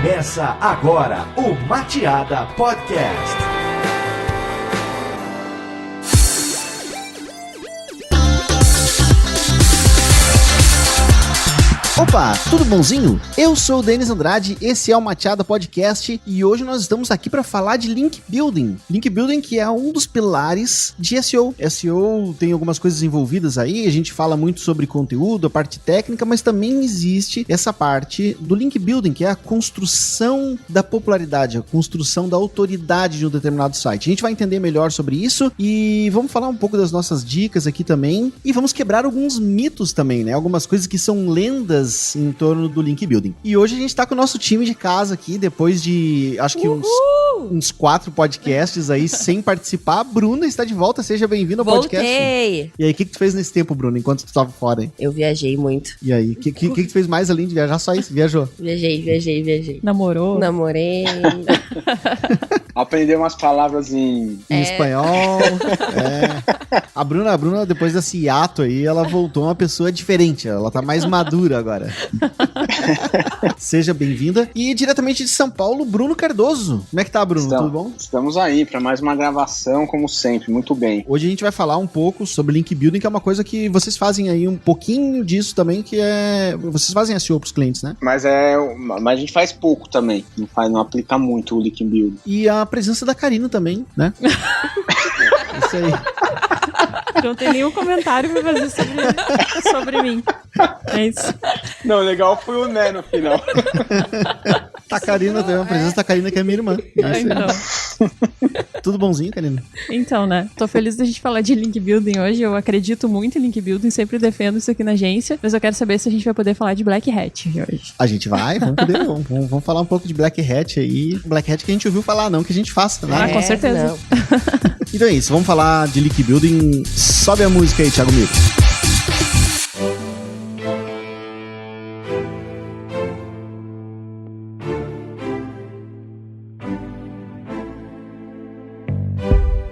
Começa agora o Mateada Podcast. Opa, tudo bonzinho? Eu sou o Denis Andrade, esse é o Mateada Podcast e hoje nós estamos aqui para falar de Link Building. Link Building que é um dos pilares de SEO. SEO tem algumas coisas envolvidas aí, a gente fala muito sobre conteúdo, a parte técnica, mas também existe essa parte do Link Building, que é a construção da popularidade, a construção da autoridade de um determinado site. A gente vai entender melhor sobre isso e vamos falar um pouco das nossas dicas aqui também e vamos quebrar alguns mitos também, né? Algumas coisas que são lendas em torno do Link Building. E hoje a gente tá com o nosso time de casa aqui, depois de, acho que uns 4 podcasts aí sem participar. A Bruna está de volta, seja bem-vinda ao podcast. Voltei! E aí, o que tu fez nesse tempo, Bruna, enquanto tu tava fora, hein? Eu viajei muito. E aí, o que tu fez mais além de viajar? Só isso? Viajou? Viajei. Namorou? Namorei. Aprendeu umas palavras em espanhol. A Bruna, depois desse hiato aí, ela voltou uma pessoa diferente. Ela tá mais madura agora. Seja bem-vinda. E diretamente de São Paulo, Bruno Cardoso. Como é que tá, Bruno? Tudo bom? Estamos aí para mais uma gravação, como sempre. Muito bem. Hoje a gente vai falar um pouco sobre Link Building, que é uma coisa que vocês fazem aí um pouquinho disso também, que é... Vocês fazem SEO pros clientes, né? Mas a gente faz pouco também. Não aplica muito o Link Building. E a presença da Karina também, né? Isso aí. Não tem nenhum comentário pra fazer sobre mim. É isso. Não, legal foi o Né no final. A Karina tem uma presença da Karina, que é minha irmã. É isso então. Tudo bonzinho, Karina? Então, né? Tô feliz da gente falar de Link Building hoje. Eu acredito muito em Link Building, sempre defendo isso aqui na agência. Mas eu quero saber se a gente vai poder falar de Black Hat hoje. A gente vai, vamos falar um pouco de Black Hat aí. Black Hat que a gente ouviu falar, não que a gente faça, né? Ah, com certeza. Então é isso, vamos falar de Link Building. Sobe a música aí, Thiago Miro.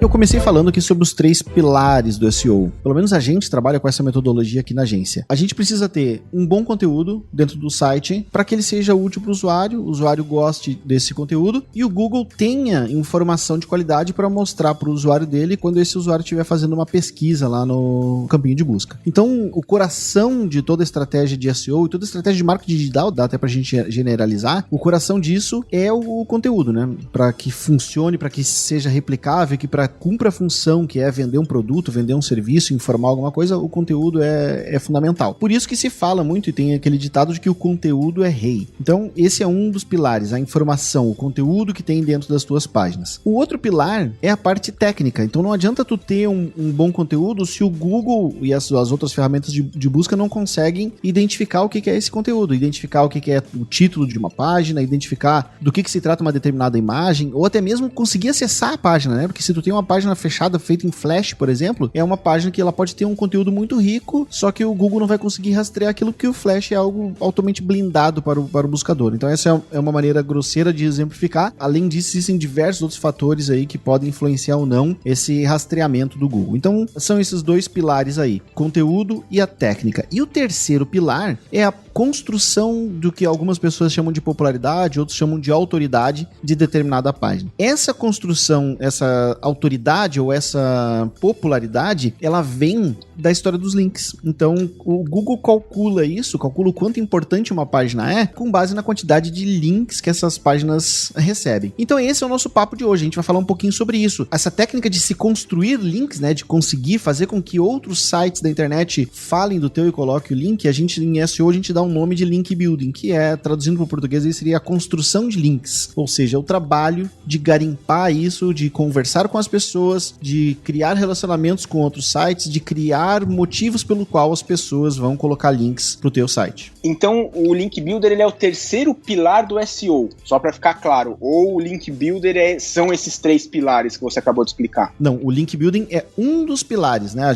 Eu comecei falando aqui sobre os 3 pilares do SEO. Pelo menos a gente trabalha com essa metodologia aqui na agência. A gente precisa ter um bom conteúdo dentro do site para que ele seja útil para o usuário goste desse conteúdo e o Google tenha informação de qualidade para mostrar para o usuário dele quando esse usuário estiver fazendo uma pesquisa lá no campinho de busca. Então, o coração de toda a estratégia de SEO e toda a estratégia de marketing digital, dá até para a gente generalizar, o coração disso é o conteúdo, né? Para que funcione, para que seja replicável, que para cumpra a função que é vender um produto, vender um serviço, informar alguma coisa, o conteúdo é fundamental. Por isso que se fala muito e tem aquele ditado de que o conteúdo é rei. Então, esse é um dos pilares, a informação, o conteúdo que tem dentro das tuas páginas. O outro pilar é a parte técnica. Então, não adianta tu ter um bom conteúdo se o Google e as outras ferramentas de busca não conseguem identificar o que é esse conteúdo, identificar o que é o título de uma página, identificar do que se trata uma determinada imagem, ou até mesmo conseguir acessar a página, né? Porque se tu tem uma página fechada feita em Flash, por exemplo, é uma página que ela pode ter um conteúdo muito rico, só que o Google não vai conseguir rastrear aquilo porque o Flash é algo altamente blindado para o buscador. Então essa é uma maneira grosseira de exemplificar. Além disso, existem diversos outros fatores aí que podem influenciar ou não esse rastreamento do Google. Então são esses 2 pilares aí, conteúdo e a técnica. E o terceiro pilar é a construção do que algumas pessoas chamam de popularidade, outros chamam de autoridade de determinada página. Essa construção, essa autoridade ou essa popularidade, ela vem da história dos links. Então, o Google calcula isso, calcula o quanto importante uma página é, com base na quantidade de links que essas páginas recebem. Então, esse é o nosso papo de hoje. A gente vai falar um pouquinho sobre isso. Essa técnica de se construir links, né, de conseguir fazer com que outros sites da internet falem do teu e coloquem o link, a gente, em SEO, a gente dá um nome de Link Building, que é, traduzindo para o português, aí seria a construção de links. Ou seja, o trabalho de garimpar isso, de conversar com as pessoas, de criar relacionamentos com outros sites, de criar motivos pelo qual as pessoas vão colocar links pro teu site. Então, o Link Builder ele é o terceiro pilar do SEO, só para ficar claro. Ou o Link Builder são esses 3 pilares que você acabou de explicar? Não, o Link Building é um dos pilares, né?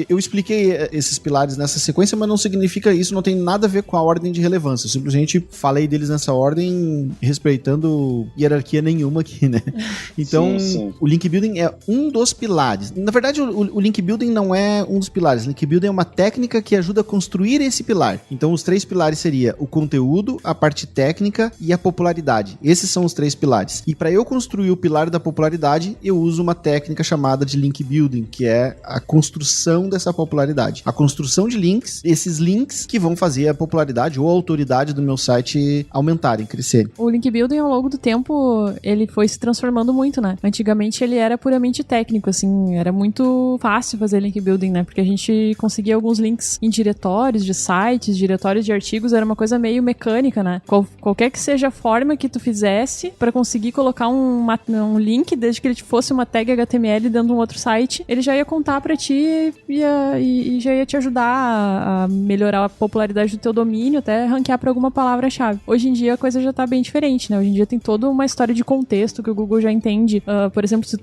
Eu expliquei esses pilares nessa sequência, mas não significa isso, não tem nada a ver com a ordem de relevância. Eu simplesmente falei deles nessa ordem, respeitando hierarquia nenhuma aqui, né? Então, sim. o link building é um dos pilares. Na verdade, o link building não é um dos pilares. O link building é uma técnica que ajuda a construir esse pilar. Então, os 3 pilares seria o conteúdo, a parte técnica e a popularidade. Esses são os 3 pilares. E para eu construir o pilar da popularidade, eu uso uma técnica chamada de link building, que é a construção dessa popularidade. A construção de links, esses links que vão fazer a popularidade ou a autoridade do meu site aumentarem, crescerem. O link building, ao longo do tempo, ele foi se transformando muito, né? Antigamente ele era puramente técnico, assim, era muito fácil fazer link building, né? Porque a gente conseguia alguns links em diretórios de sites, diretórios de artigos, era uma coisa meio mecânica, né? Qualquer que seja a forma que tu fizesse pra conseguir colocar um link, desde que ele fosse uma tag HTML dentro de um outro site, ele já ia contar pra ti e já ia te ajudar a melhorar a popularidade do teu domínio, até ranquear pra alguma palavra-chave. Hoje em dia a coisa já tá bem diferente, né? Hoje em dia tem toda uma história de contexto que o Google já entende. Por exemplo, se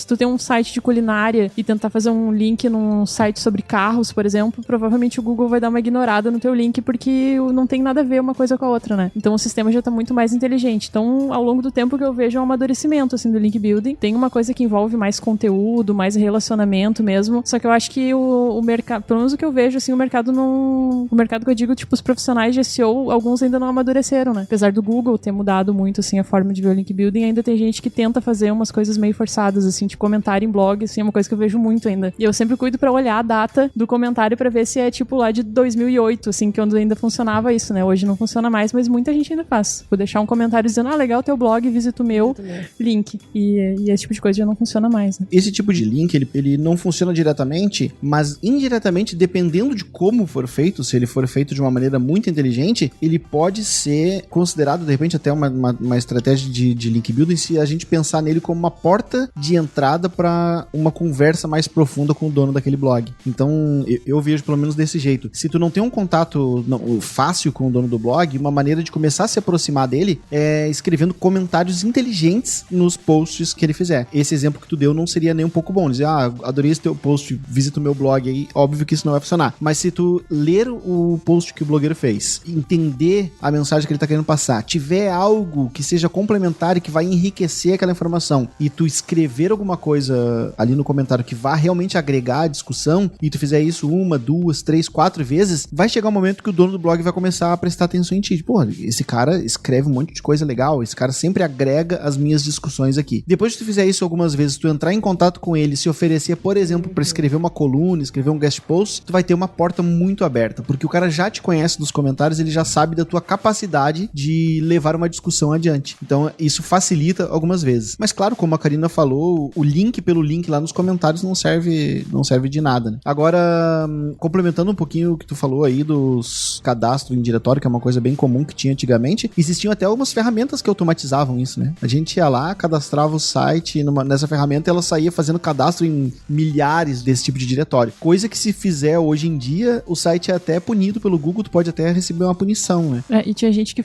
tu tem um site de culinária e tentar fazer um link num site sobre carros, por exemplo, provavelmente o Google vai dar uma ignorada no teu link porque não tem nada a ver uma coisa com a outra, né? Então o sistema já tá muito mais inteligente. Então, ao longo do tempo que eu vejo é um amadurecimento, assim, do link building. Tem uma coisa que envolve mais conteúdo, mais relacionamento mesmo. Só que eu acho que o mercado, pelo menos o que eu vejo, assim, o mercado não... O mercado que eu digo, tipo, os profissionais de SEO, alguns ainda não amadureceram, né? Apesar do Google ter mudado muito, assim, a forma de ver o link building, ainda tem gente que tenta fazer umas coisas meio forçadas, assim, de comentário em blog, assim, é uma coisa que eu vejo muito ainda. E eu sempre cuido pra olhar a data do comentário pra ver se é, tipo, lá de 2008, assim, que onde ainda funcionava isso, né? Hoje não funciona mais, mas muita gente ainda faz. Vou deixar um comentário dizendo, legal teu blog, visita o meu link. E esse tipo de coisa já não funciona mais, né? Esse tipo de link, ele não funciona diretamente, mas indiretamente, dependendo de como for feito, se ele for feito de uma maneira muito inteligente, ele pode ser considerado, de repente, até uma estratégia de link building, se a gente pensar nele como uma porta de entrada para uma conversa mais profunda com o dono daquele blog. Então, eu vejo pelo menos desse jeito. Se tu não tem um contato fácil com o dono do blog, uma maneira de começar a se aproximar dele é escrevendo comentários inteligentes nos posts que ele fizer. Esse exemplo que tu deu não seria nem um pouco bom. Dizer, adorei esse teu post, visita o meu blog aí. Óbvio que isso não vai funcionar. Mas se tu ler o post que o blogueiro fez, entender a mensagem que ele tá querendo passar, tiver algo que seja complementar e que vai enriquecer aquela informação, e tu escrever alguma coisa ali no comentário que vá realmente agregar a discussão, e tu fizer isso 1, 2, 3, 4 vezes, vai chegar um momento que o dono do blog vai começar a prestar atenção em ti. Pô, esse cara escreve um monte de coisa legal, esse cara sempre agrega as minhas discussões aqui. Depois que tu fizer isso algumas vezes, tu entrar em contato com ele, se oferecer, por exemplo, para escrever uma coluna, escrever um guest post, tu vai ter uma porta muito aberta, porque o cara já te conhece dos comentários, ele já sabe da tua capacidade de levar uma discussão adiante. Então, isso facilita algumas vezes. Mas claro, como a Karina falou, o link pelo link lá nos comentários não serve de nada, né? Agora, complementando um pouquinho o que tu falou aí dos cadastros em diretório, que é uma coisa bem comum que tinha antigamente, existiam até algumas ferramentas que automatizavam isso, né? A gente ia lá, cadastrava o site nessa ferramenta e ela saía fazendo cadastro em milhares desse tipo de diretório. Coisa que se fizer hoje em dia, o site é até punido pelo Google, tu pode até receber uma punição, né? E tinha gente que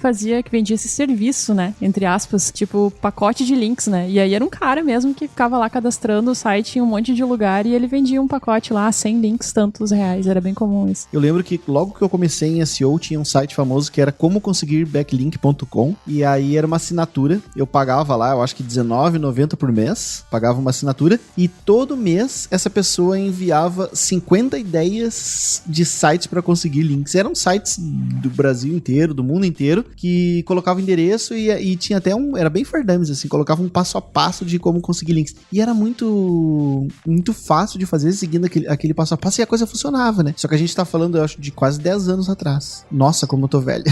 vendia esse serviço, né? Entre aspas, tipo, pacote de links, né? E aí era um cara mesmo que ficava lá cadastrando o site em um monte de lugar e ele vendia um pacote lá, 100 links, tantos reais. Era bem comum isso. Eu lembro que logo que eu comecei em SEO, tinha um site famoso que era comoconsiguirbacklink.com, e aí era uma assinatura. Eu pagava lá, eu acho que R$19,90 por mês, pagava uma assinatura, e todo mês essa pessoa enviava 50 ideias de sites para conseguir links. Eram sites do Brasil inteiro, do mundo inteiro, que colocavam endereço e tinha até era bem Ferdames, assim, colocava um passo a passo de como conseguir links. E era muito fácil de fazer, seguindo aquele passo a passo, e a coisa funcionava, né? Só que a gente tá falando, eu acho, de quase 10 anos atrás. Nossa, como eu tô velho.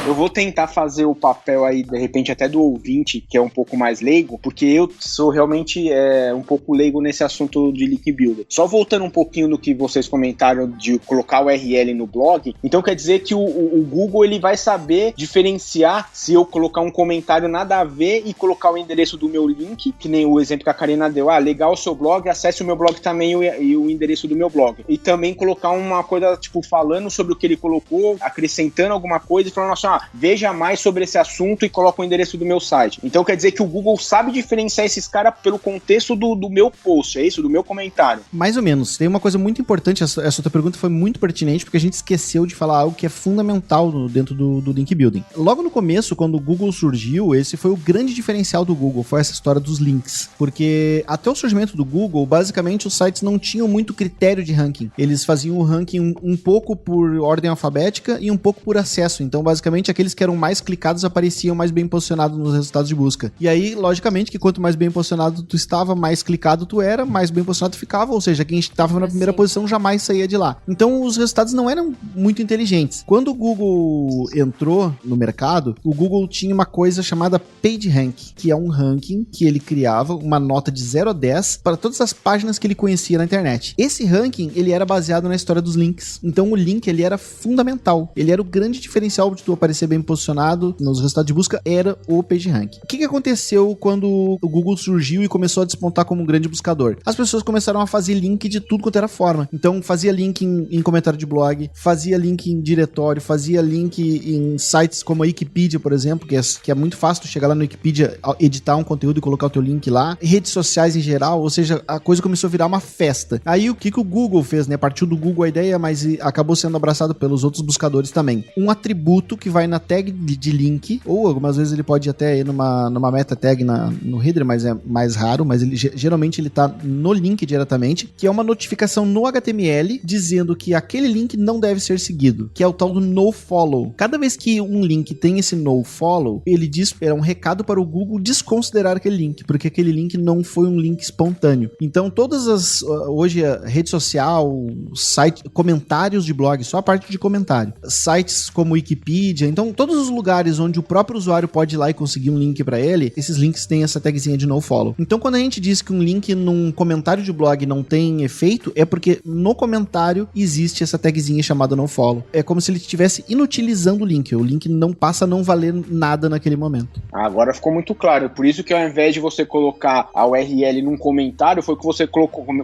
Eu vou tentar fazer o papel aí, de repente, até do ouvinte, que é um pouco mais leigo, porque eu sou realmente um pouco leigo nesse assunto de link builder. Só voltando um pouquinho no que vocês comentaram de colocar o URL no blog, então quer dizer que o Google ele vai saber diferenciar se eu colocar um comentário nada a ver e colocar o endereço do meu link, que nem o exemplo que a Karina deu, legal o seu blog, acesse o meu blog também e o endereço do meu blog. E também colocar uma coisa, tipo, falando sobre o que ele colocou, acrescentando alguma coisa e falando assim, lá, veja mais sobre esse assunto e coloca o endereço do meu site. Então quer dizer que o Google sabe diferenciar esses caras pelo contexto do meu post, é isso? Do meu comentário. Mais ou menos. Tem uma coisa muito importante, essa tua pergunta foi muito pertinente, porque a gente esqueceu de falar algo que é fundamental dentro do link building. Logo no começo, quando o Google surgiu, esse foi o grande diferencial do Google, foi essa história dos links. Porque até o surgimento do Google, basicamente os sites não tinham muito critério de ranking. Eles faziam o ranking um pouco por ordem alfabética e um pouco por acesso. Então, basicamente, aqueles que eram mais clicados apareciam mais bem posicionados nos resultados de busca. E aí, logicamente, que quanto mais bem posicionado tu estava, mais clicado tu era, mais bem posicionado tu ficava, ou seja, quem estava na primeira posição jamais saía de lá. Então, os resultados não eram muito inteligentes. Quando o Google entrou no mercado, o Google tinha uma coisa chamada PageRank, que é um ranking que ele criava uma nota de 0 a 10 para todas as páginas que ele conhecia na internet. Esse ranking, ele era baseado na história dos links. Então, o link, ele era fundamental. Ele era o grande diferencial de tu aparecer bem posicionado nos resultados de busca, era o PageRank. O que aconteceu quando o Google surgiu e começou a despontar como um grande buscador? As pessoas começaram a fazer link de tudo quanto era forma. Então, fazia link em comentário de blog, fazia link em diretório, fazia link em sites como a Wikipedia, por exemplo, que é muito fácil tu chegar lá no Wikipedia, editar um conteúdo e colocar o teu link lá. Redes sociais em geral, ou seja, a coisa começou a virar uma festa. Aí, o que o Google fez, né? Partiu do Google a ideia, mas acabou sendo abraçado pelos outros buscadores também. Um atributo que vai na tag de link, ou algumas vezes ele pode até ir numa meta tag no header, mas é mais raro, mas geralmente ele tá no link diretamente, que é uma notificação no HTML dizendo que aquele link não deve ser seguido, que é o tal do nofollow. Cada vez que um link tem esse nofollow, ele diz, é um recado para o Google desconsiderar aquele link, porque aquele link não foi um link espontâneo. Então todas hoje a rede social, site, comentários de blog, só a parte de comentário, sites como Wikipedia, então todos os lugares onde o próprio usuário pode ir lá e conseguir um link para ele, esses links têm essa tagzinha de nofollow. Então quando a gente diz que um link num comentário de blog não tem efeito, é porque no comentário existe essa tagzinha chamada nofollow. É como se ele estivesse inutilizando o link não passa a não valer nada naquele momento. Agora ficou muito claro, por isso que ao invés de você colocar a URL num comentário, foi que você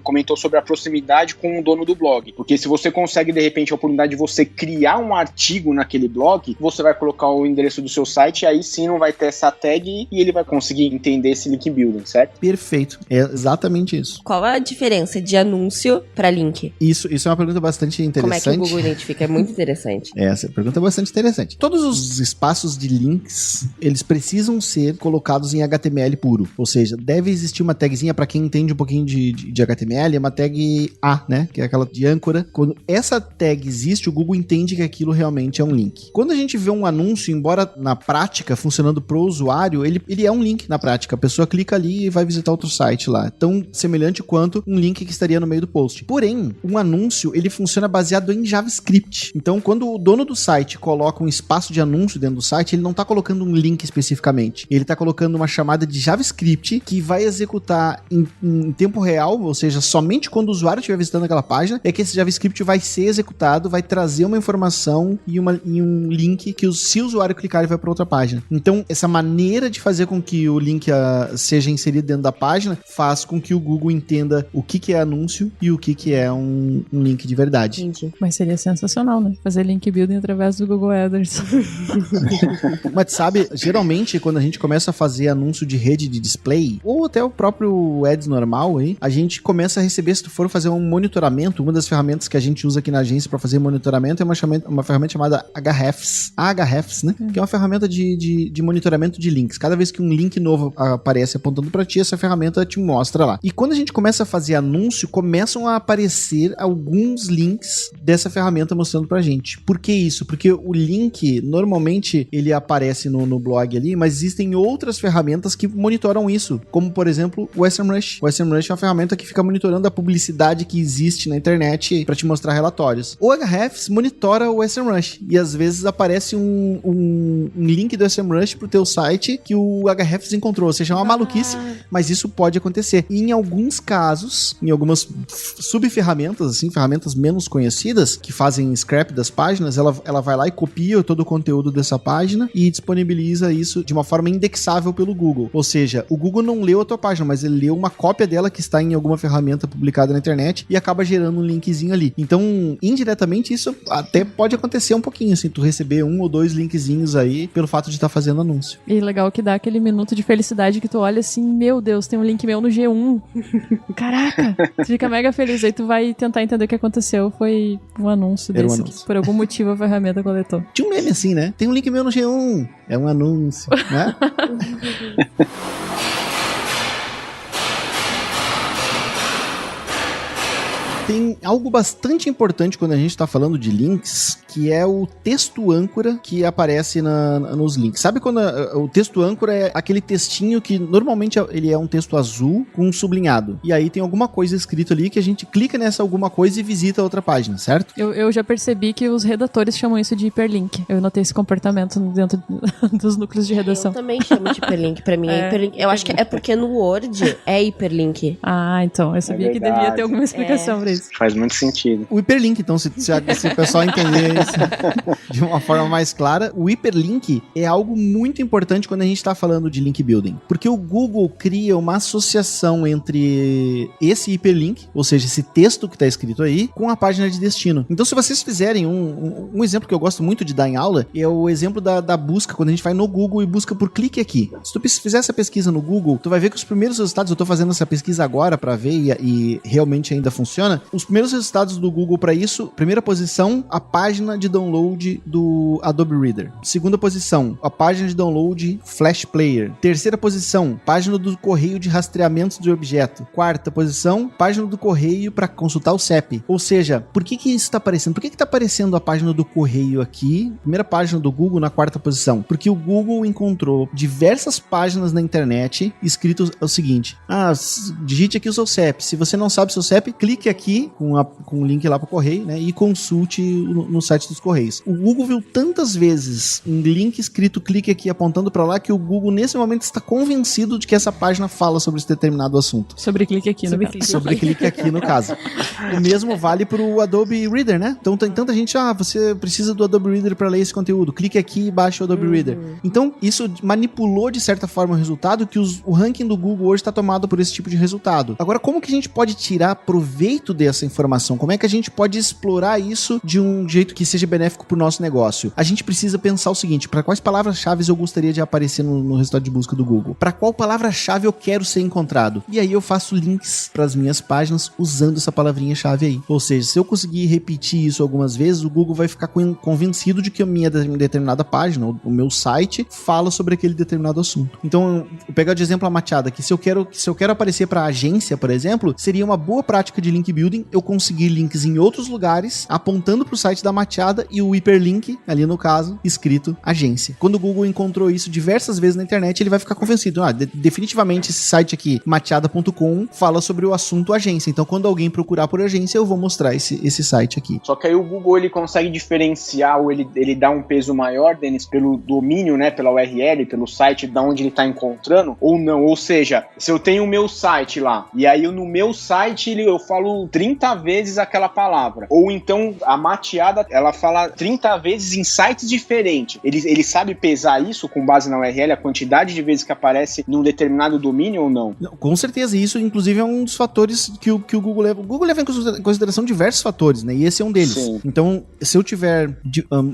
comentou sobre a proximidade com o dono do blog, porque se você consegue de repente a oportunidade de você criar um artigo naquele blog, você vai colocar o endereço do seu site, aí sim não vai ter essa tag e ele vai conseguir entender esse link building, certo? Perfeito, é exatamente isso. Qual a diferença de anúncio para link? Isso é uma pergunta bastante interessante. Como é que o Google identifica? É muito interessante. Essa pergunta é bastante interessante. Todos os espaços de links, eles precisam ser colocados em HTML puro, ou seja, deve existir uma tagzinha, para quem entende um pouquinho de HTML, é uma tag A, né, que é aquela de âncora. Quando essa tag existe, o Google entende que aquilo realmente é um link. Quando a gente vê um anúncio, embora na prática funcionando pro usuário, ele é um link na prática, a pessoa clica ali e vai visitar outro site lá, tão semelhante quanto um link que estaria no meio do post. Porém, um anúncio, ele funciona baseado em JavaScript. Então, quando o dono do site coloca um espaço de anúncio dentro do site, ele não está colocando um link especificamente, ele está colocando uma chamada de JavaScript que vai executar em tempo real, ou seja, somente quando o usuário estiver visitando aquela página, é que esse JavaScript vai ser executado, vai trazer uma informação e um link que se o usuário clicar, ele vai para outra página. Então, essa maneira de fazer com que o link seja inserido dentro da página faz com que o Google entenda o que é anúncio e o que é um link de verdade. Entendi. Mas seria sensacional, né? Fazer link building através do Google AdWords. Mas sabe, geralmente quando a gente começa a fazer anúncio de rede de display, ou até o próprio Ads normal, hein, a gente começa a receber, se tu for fazer um monitoramento, uma das ferramentas que a gente usa aqui na agência para fazer monitoramento é uma ferramenta chamada Ahrefs. Ahrefs, né? Que é uma ferramenta de monitoramento de links. Cada vez que um link novo aparece apontando para ti, essa ferramenta te mostra lá. E quando a gente começa a fazer anúncio, começam a aparecer alguns links dessa ferramenta mostrando pra gente. Por que isso? Porque o link, normalmente, ele aparece no blog ali, mas existem outras ferramentas que monitoram isso, como, por exemplo, o SEMrush. O SEMrush é uma ferramenta que fica monitorando a publicidade que existe na internet para te mostrar relatórios. O Ahrefs monitora o SEMrush e, às vezes, aparece um link do SEMrush pro teu site que o Ahrefs encontrou. Ou seja, é uma maluquice, mas isso pode acontecer. E, em alguns casos, em algumas subferramentas, assim, ferramentas menos conhecidas, que fazem scrap das páginas, ela vai lá e copia todo o conteúdo dessa página e disponibiliza isso de uma forma indexável pelo Google. Ou seja, o Google não leu a tua página, mas ele leu uma cópia dela que está em alguma ferramenta publicada na internet e acaba gerando um linkzinho ali. Então, indiretamente, isso até pode acontecer um pouquinho, assim, tu receber um um ou dois linkzinhos aí pelo fato de estar fazendo anúncio. E legal que dá aquele minuto de felicidade que tu olha assim, meu Deus, tem um link meu no G1. Caraca! Tu fica mega feliz. Aí tu vai tentar entender o que aconteceu. Foi um anúncio Era um desse anúncio. que por algum motivo a ferramenta coletou. Tinha um meme assim, né? Tem um link meu no G1. É um anúncio, né? Tem algo bastante importante quando a gente está falando de links, que é o texto âncora que aparece nos links. Sabe quando o texto âncora é aquele textinho que normalmente ele é um texto azul com um sublinhado. E aí tem alguma coisa escrito ali que a gente clica nessa alguma coisa e visita a outra página, certo? Eu já percebi que os redatores chamam isso de hiperlink. Eu notei esse comportamento dentro dos núcleos de redação. Eu também chamo de hiperlink. Pra mim é hiperlink. Eu acho que é porque no Word é hiperlink. Ah, então. Eu sabia que devia ter alguma explicação pra isso. Faz muito sentido. O hiperlink, então, se o pessoal entender isso de uma forma mais clara, o hiperlink é algo muito importante quando a gente está falando de link building. Porque o Google cria uma associação entre esse hiperlink, ou seja, esse texto que está escrito aí, com a página de destino. Então, se vocês fizerem um exemplo que eu gosto muito de dar em aula, é o exemplo da busca, quando a gente vai no Google e busca por clique aqui. Se tu fizer essa pesquisa no Google, tu vai ver que os primeiros resultados, eu estou fazendo essa pesquisa agora para ver e realmente ainda funciona. Os primeiros resultados do Google para isso, primeira posição, a página de download do Adobe Reader. Segunda posição, a página de download Flash Player. Terceira posição, página do correio de rastreamento de objeto. Quarta posição, página do correio para consultar o CEP. Ou seja, por que isso está aparecendo? Por que está aparecendo a página do correio aqui? Primeira página do Google na quarta posição. Porque o Google encontrou diversas páginas na internet escrito o seguinte: digite aqui o seu CEP. Se você não sabe o seu CEP, clique aqui com o link lá para o correio, né, e consulte no site dos correios. O Google viu tantas vezes um link escrito clique aqui apontando para lá que o Google nesse momento está convencido de que essa página fala sobre esse determinado assunto. Sobre clique aqui, no caso. Sobre clique aqui, no caso. O mesmo vale para o Adobe Reader, né? Então tem tanta gente, você precisa do Adobe Reader para ler esse conteúdo. Clique aqui e baixa o Adobe Reader. Então isso manipulou de certa forma o resultado, que o ranking do Google hoje está tomado por esse tipo de resultado. Agora, como que a gente pode tirar proveito dessa informação? Como é que a gente pode explorar isso de um jeito que seja benéfico para o nosso negócio? A gente precisa pensar o seguinte: para quais palavras-chave eu gostaria de aparecer no resultado de busca do Google? Para qual palavra-chave eu quero ser encontrado? E aí eu faço links para as minhas páginas usando essa palavrinha-chave aí. Ou seja, se eu conseguir repetir isso algumas vezes, o Google vai ficar convencido de que a minha determinada página, o meu site, fala sobre aquele determinado assunto. Então, eu pegar de exemplo a Machada, que se eu quero aparecer para agência, por exemplo, seria uma boa prática de link building eu conseguir links em outros lugares, apontando para o site da Machada e o hiperlink, ali no caso, escrito agência. Quando o Google encontrou isso diversas vezes na internet, ele vai ficar convencido. Definitivamente esse site aqui, machada.com, fala sobre o assunto agência. Então, quando alguém procurar por agência, eu vou mostrar esse site aqui. Só que aí o Google, ele consegue diferenciar, ou ele dá um peso maior, Denis, pelo domínio, né, pela URL, pelo site da onde ele está encontrando, ou não. Ou seja, se eu tenho o meu site lá, e aí no meu site eu falo 30 vezes aquela palavra, ou então a Machada, ela fala 30 vezes em sites diferentes. Ele sabe pesar isso com base na URL, a quantidade de vezes que aparece num determinado domínio ou não? Com certeza, isso inclusive é um dos fatores que o Google leva. O Google leva em consideração diversos fatores, né? E esse é um deles. Sim. Então, se eu tiver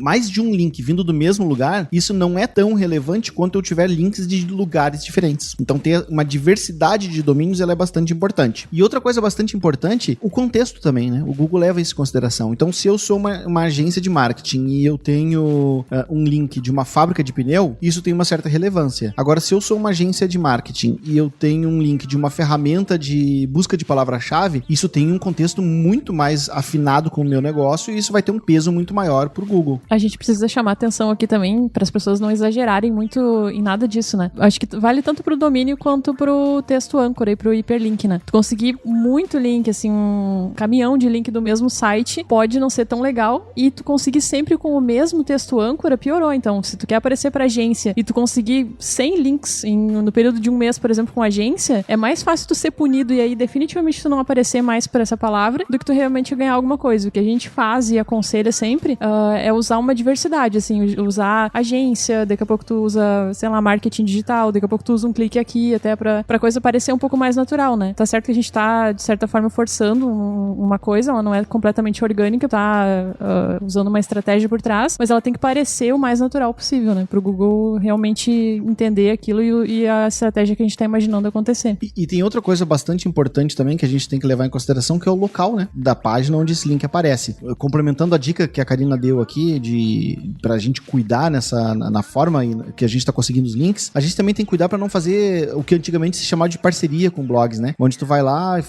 mais de um link vindo do mesmo lugar, isso não é tão relevante quanto eu tiver links de lugares diferentes. Então, ter uma diversidade de domínios, ela é bastante importante. E outra coisa bastante importante, o contexto também, né? O Google leva isso em consideração. Então, se eu sou uma agência de marketing e eu tenho um link de uma fábrica de pneu, isso tem uma certa relevância. Agora, se eu sou uma agência de marketing e eu tenho um link de uma ferramenta de busca de palavra-chave, isso tem um contexto muito mais afinado com o meu negócio e isso vai ter um peso muito maior pro Google. A gente precisa chamar atenção aqui também para as pessoas não exagerarem muito em nada disso, né? Acho que vale tanto pro domínio quanto pro texto âncora e pro hiperlink, né? Tu conseguir muito link, assim, um caminhão de link do mesmo site pode não ser tão legal, e tu conseguir sempre com o mesmo texto âncora piorou. Então, se tu quer aparecer pra agência e tu conseguir 100 links no período de um mês, por exemplo, com agência, é mais fácil tu ser punido e aí definitivamente tu não aparecer mais por essa palavra do que tu realmente ganhar alguma coisa. O que a gente faz e aconselha sempre é usar uma diversidade, assim, usar agência, daqui a pouco tu usa, sei lá, marketing digital, daqui a pouco tu usa um clique aqui, até pra coisa parecer um pouco mais natural, né? Tá certo que a gente tá, de certa forma, forçando uma coisa, ela não é completamente orgânica, tá usando uma estratégia por trás, mas ela tem que parecer o mais natural possível, né? Pro Google realmente entender aquilo e a estratégia que a gente tá imaginando acontecer. E tem outra coisa bastante importante também que a gente tem que levar em consideração, que é o local, né? Da página onde esse link aparece. Complementando a dica que a Karina deu aqui pra gente cuidar na forma que a gente tá conseguindo os links, a gente também tem que cuidar pra não fazer o que antigamente se chamava de parceria com blogs, né? Onde tu vai lá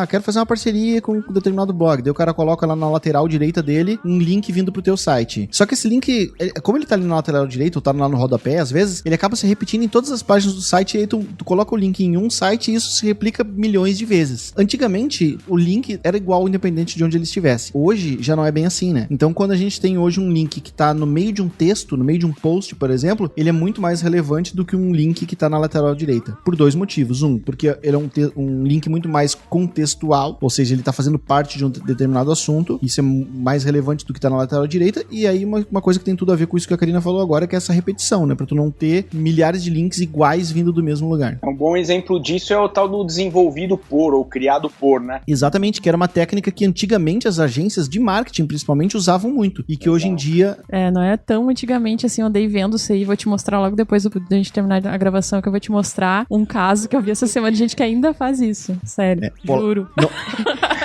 quero fazer uma parceria com um determinado blog, daí o cara coloca lá na lateral direita dele um link vindo pro teu site. Só que esse link, como ele tá ali na lateral direita ou tá lá no rodapé, às vezes, ele acaba se repetindo em todas as páginas do site e aí tu coloca o link em um site e isso se replica milhões de vezes. Antigamente, o link era igual independente de onde ele estivesse. Hoje, já não é bem assim, né? Então, quando a gente tem hoje um link que tá no meio de um texto, no meio de um post, por exemplo, ele é muito mais relevante do que um link que tá na lateral direita. Por dois motivos. Porque ele é um link muito mais contextual, ou seja, ele tá fazendo parte de um determinado assunto, isso é mais relevante do que tá na lateral direita, e aí uma coisa que tem tudo a ver com isso que a Karina falou agora, que é essa repetição, né? Pra tu não ter milhares de links iguais vindo do mesmo lugar. Um bom exemplo disso é o tal do desenvolvido por, ou criado por, né? Exatamente, que era uma técnica que antigamente as agências de marketing, principalmente, usavam muito, e que hoje em dia... não é tão antigamente assim, eu andei vendo isso aí, vou te mostrar logo depois da gente terminar a gravação, que eu vou te mostrar um caso que eu vi essa semana de gente que ainda faz isso, sério, juro.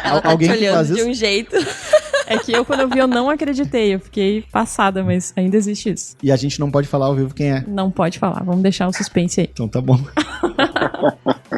Ela tá Alguém te olhando faz de isso? um jeito. É que quando eu vi, eu não acreditei, eu fiquei passada, mas ainda existe isso. E a gente não pode falar ao vivo quem é. Não pode falar, vamos deixar o suspense aí. Então tá bom.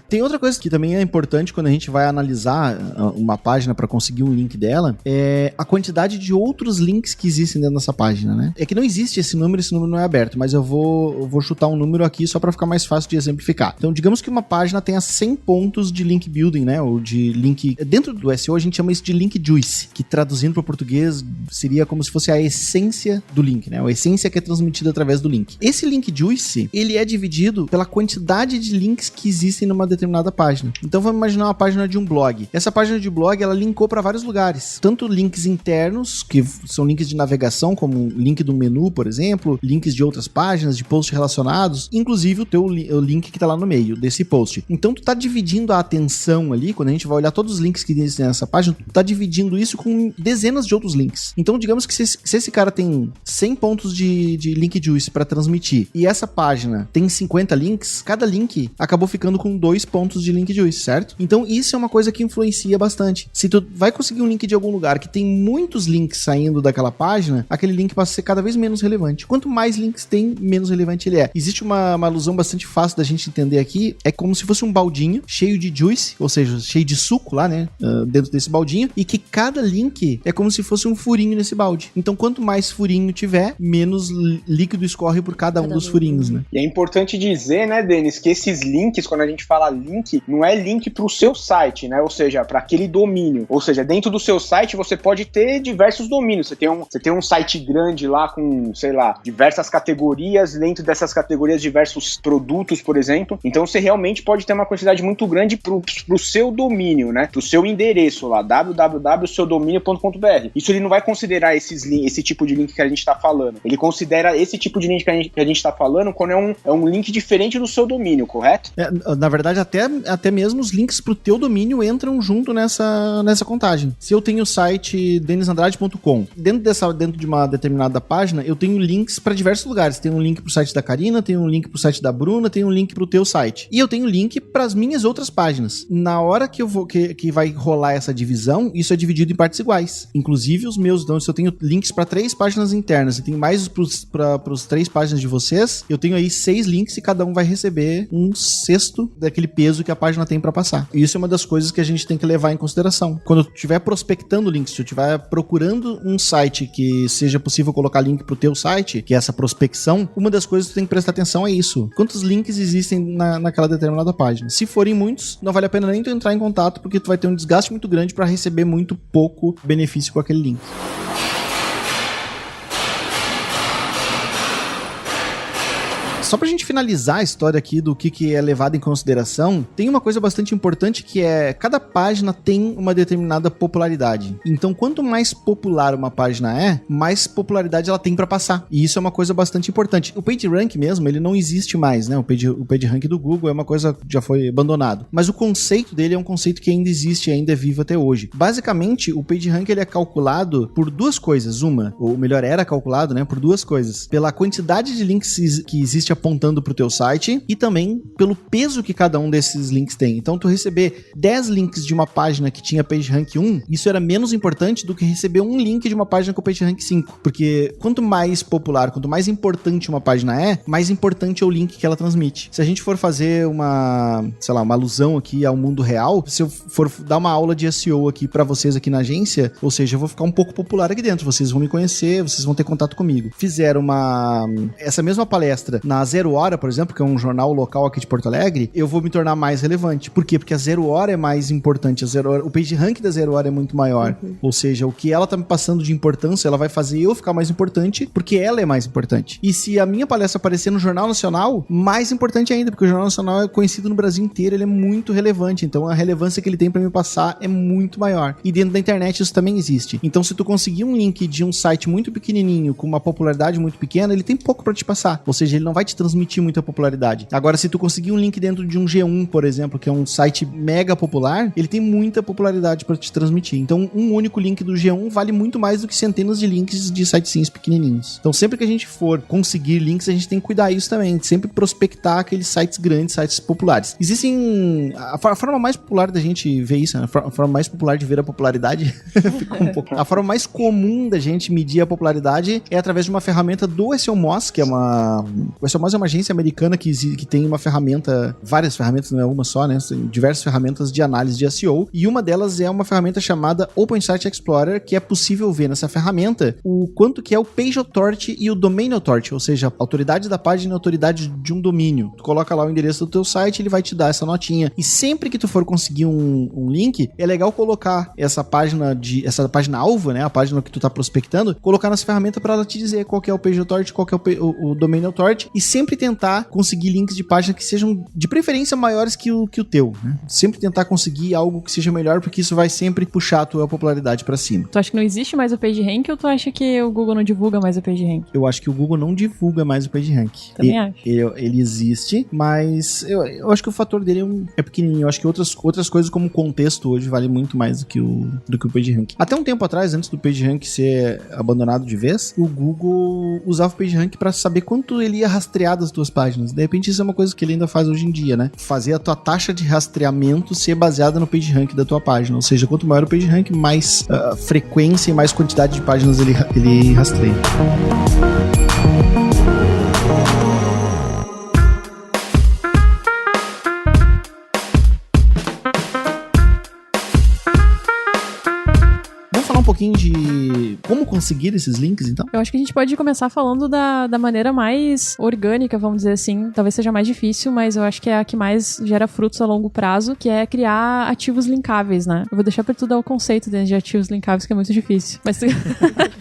Tem outra coisa que também é importante quando a gente vai analisar uma página para conseguir um link dela, é a quantidade de outros links que existem dentro dessa página, né? É que não existe esse número não é aberto, mas eu vou chutar um número aqui só para ficar mais fácil de exemplificar. Então, digamos que uma página tenha 100 pontos de link building, né? Ou de link... Dentro do SEO, a gente chama isso de link juice, que traduzindo para o português seria como se fosse a essência do link, né? A essência que é transmitida através do link. Esse link juice, ele é dividido pela quantidade de links que existem numa determinada página. Então vamos imaginar uma página de um blog. Essa página de blog, ela linkou para vários lugares. Tanto links internos, que são links de navegação, como link do menu, por exemplo, links de outras páginas, de posts relacionados, inclusive o link que tá lá no meio desse post. Então tu tá dividindo a atenção ali, quando a gente vai olhar todos os links que existem nessa página, tu tá dividindo isso com dezenas de outros links. Então digamos que se esse cara tem 100 pontos de link juice para transmitir e essa página tem 50 links, cada link acabou ficando com 2 pontos de link juice, certo? Então isso é uma coisa que influencia bastante. Se tu vai conseguir um link de algum lugar que tem muitos links saindo daquela página, aquele link passa a ser cada vez menos relevante. Quanto mais links tem, menos relevante ele é. Existe uma alusão bastante fácil da gente entender aqui, é como se fosse um baldinho cheio de juice, ou seja, cheio de suco lá, né, dentro desse baldinho, e que cada link é como se fosse um furinho nesse balde. Então quanto mais furinho tiver, menos líquido escorre por cada um dos furinhos, né? E é importante dizer, né, Denis, que esses links, quando a gente fala link, não é link para o seu site, né? Ou seja, para aquele domínio. Ou seja, dentro do seu site você pode ter diversos domínios. Você tem um site grande lá com, sei lá, diversas categorias, dentro dessas categorias diversos produtos, por exemplo. Então você realmente pode ter uma quantidade muito grande pro seu domínio, né? Pro seu endereço lá, www.seudomínio.com.br. Isso ele não vai considerar esse tipo de link que a gente tá falando. Ele considera esse tipo de link que a gente tá falando quando é um link diferente do seu domínio, correto? Na verdade, até mesmo os links pro teu domínio entram junto nessa contagem. Se eu tenho o site denisandrade.com, dentro de uma determinada página, eu tenho links para diversos lugares. Tem um link pro site da Karina, tem um link pro site da Bruna, tem um link pro teu site. E eu tenho link para as minhas outras páginas. Na hora que vai rolar essa divisão, isso é dividido em partes iguais. Inclusive os meus. Então, se eu tenho links para 3 páginas internas e tem mais pros 3 páginas de vocês, eu tenho aí 6 links e cada um vai receber um sexto daquele peso que a página tem para passar. E isso é uma das coisas que a gente tem que levar em consideração. Quando tu estiver prospectando links, se tu estiver procurando um site que seja possível colocar link pro teu site, que é essa prospecção, uma das coisas que tu tem que prestar atenção é isso. Quantos links existem naquela determinada página? Se forem muitos, não vale a pena nem tu entrar em contato, porque tu vai ter um desgaste muito grande para receber muito pouco benefício com aquele link. Só pra gente finalizar a história aqui do que é levado em consideração, tem uma coisa bastante importante que é, cada página tem uma determinada popularidade. Então, quanto mais popular uma página é, mais popularidade ela tem pra passar. E isso é uma coisa bastante importante. O PageRank mesmo, ele não existe mais, né? O PageRank do Google é uma coisa que já foi abandonado. Mas o conceito dele é um conceito que ainda existe, ainda é vivo até hoje. Basicamente, o PageRank ele é calculado por duas coisas. Uma, ou melhor, era calculado, né, por duas coisas. Pela quantidade de links que existe apontando pro teu site e também pelo peso que cada um desses links tem. Então, tu receber 10 links de uma página que tinha PageRank 1, isso era menos importante do que receber um link de uma página com PageRank 5. Porque quanto mais popular, quanto mais importante uma página é, mais importante é o link que ela transmite. Se a gente for fazer uma alusão aqui ao mundo real, se eu for dar uma aula de SEO aqui pra vocês aqui na agência, ou seja, eu vou ficar um pouco popular aqui dentro, vocês vão me conhecer, vocês vão ter contato comigo. Fizeram essa mesma palestra na Zero Hora, por exemplo, que é um jornal local aqui de Porto Alegre, eu vou me tornar mais relevante. Por quê? Porque a Zero Hora é mais importante, o PageRank da Zero Hora é muito maior. Ou seja, o que ela tá me passando de importância, ela vai fazer eu ficar mais importante, porque ela é mais importante. E se a minha palestra aparecer no Jornal Nacional, mais importante ainda, porque o Jornal Nacional é conhecido no Brasil inteiro, ele é muito relevante, então a relevância que ele tem pra me passar é muito maior. E dentro da internet isso também existe. Então, se tu conseguir um link de um site muito pequenininho, com uma popularidade muito pequena, ele tem pouco pra te passar. Ou seja, ele não vai te transmitir muita popularidade. Agora, se tu conseguir um link dentro de um G1, por exemplo, que é um site mega popular, ele tem muita popularidade pra te transmitir. Então, um único link do G1 vale muito mais do que centenas de links de sitezinhos pequenininhos. Então, sempre que a gente for conseguir links, a gente tem que cuidar isso também. Sempre prospectar aqueles sites grandes, sites populares. Existem... A forma mais popular da gente ver isso, né? A forma mais popular de ver a popularidade a forma mais comum da gente medir a popularidade é através de uma ferramenta do SEO Moz, que é o SEO Moz é uma agência americana que tem uma ferramenta, várias ferramentas, não é uma só, né? Tem diversas ferramentas de análise de SEO, e uma delas é uma ferramenta chamada Open Site Explorer, que é possível ver nessa ferramenta o quanto que é o Page Authority e o Domain Authority, ou seja, a autoridade da página e a autoridade de um domínio. Tu coloca lá o endereço do teu site, ele vai te dar essa notinha. E sempre que tu for conseguir um link, é legal colocar essa página alvo, né, a página que tu tá prospectando, colocar nessa ferramenta para ela te dizer qual que é o Page Authority, qual que é o Domain Authority, e sempre tentar conseguir links de página que sejam de preferência maiores que o teu, né? Sempre tentar conseguir algo que seja melhor, porque isso vai sempre puxar a tua popularidade para cima. Tu acha que não existe mais o PageRank ou tu acha que o Google não divulga mais o PageRank? Eu acho que o Google não divulga mais o PageRank. Também acho. Ele existe, mas eu acho que o fator dele é pequenininho. Eu acho que outras coisas como contexto hoje vale muito mais do que o PageRank. Até um tempo atrás, antes do PageRank ser abandonado de vez, o Google usava o PageRank para saber quanto ele ia rastrear das tuas páginas. De repente, isso é uma coisa que ele ainda faz hoje em dia, né? Fazer a tua taxa de rastreamento ser baseada no PageRank da tua página. Ou seja, quanto maior o PageRank, mais frequência e mais quantidade de páginas ele rastreia. Um pouquinho de como conseguir esses links, então? Eu acho que a gente pode começar falando da maneira mais orgânica, vamos dizer assim. Talvez seja mais difícil, mas eu acho que é a que mais gera frutos a longo prazo, que é criar ativos linkáveis, né? Eu vou deixar pra tu dar o conceito de ativos linkáveis, que é muito difícil.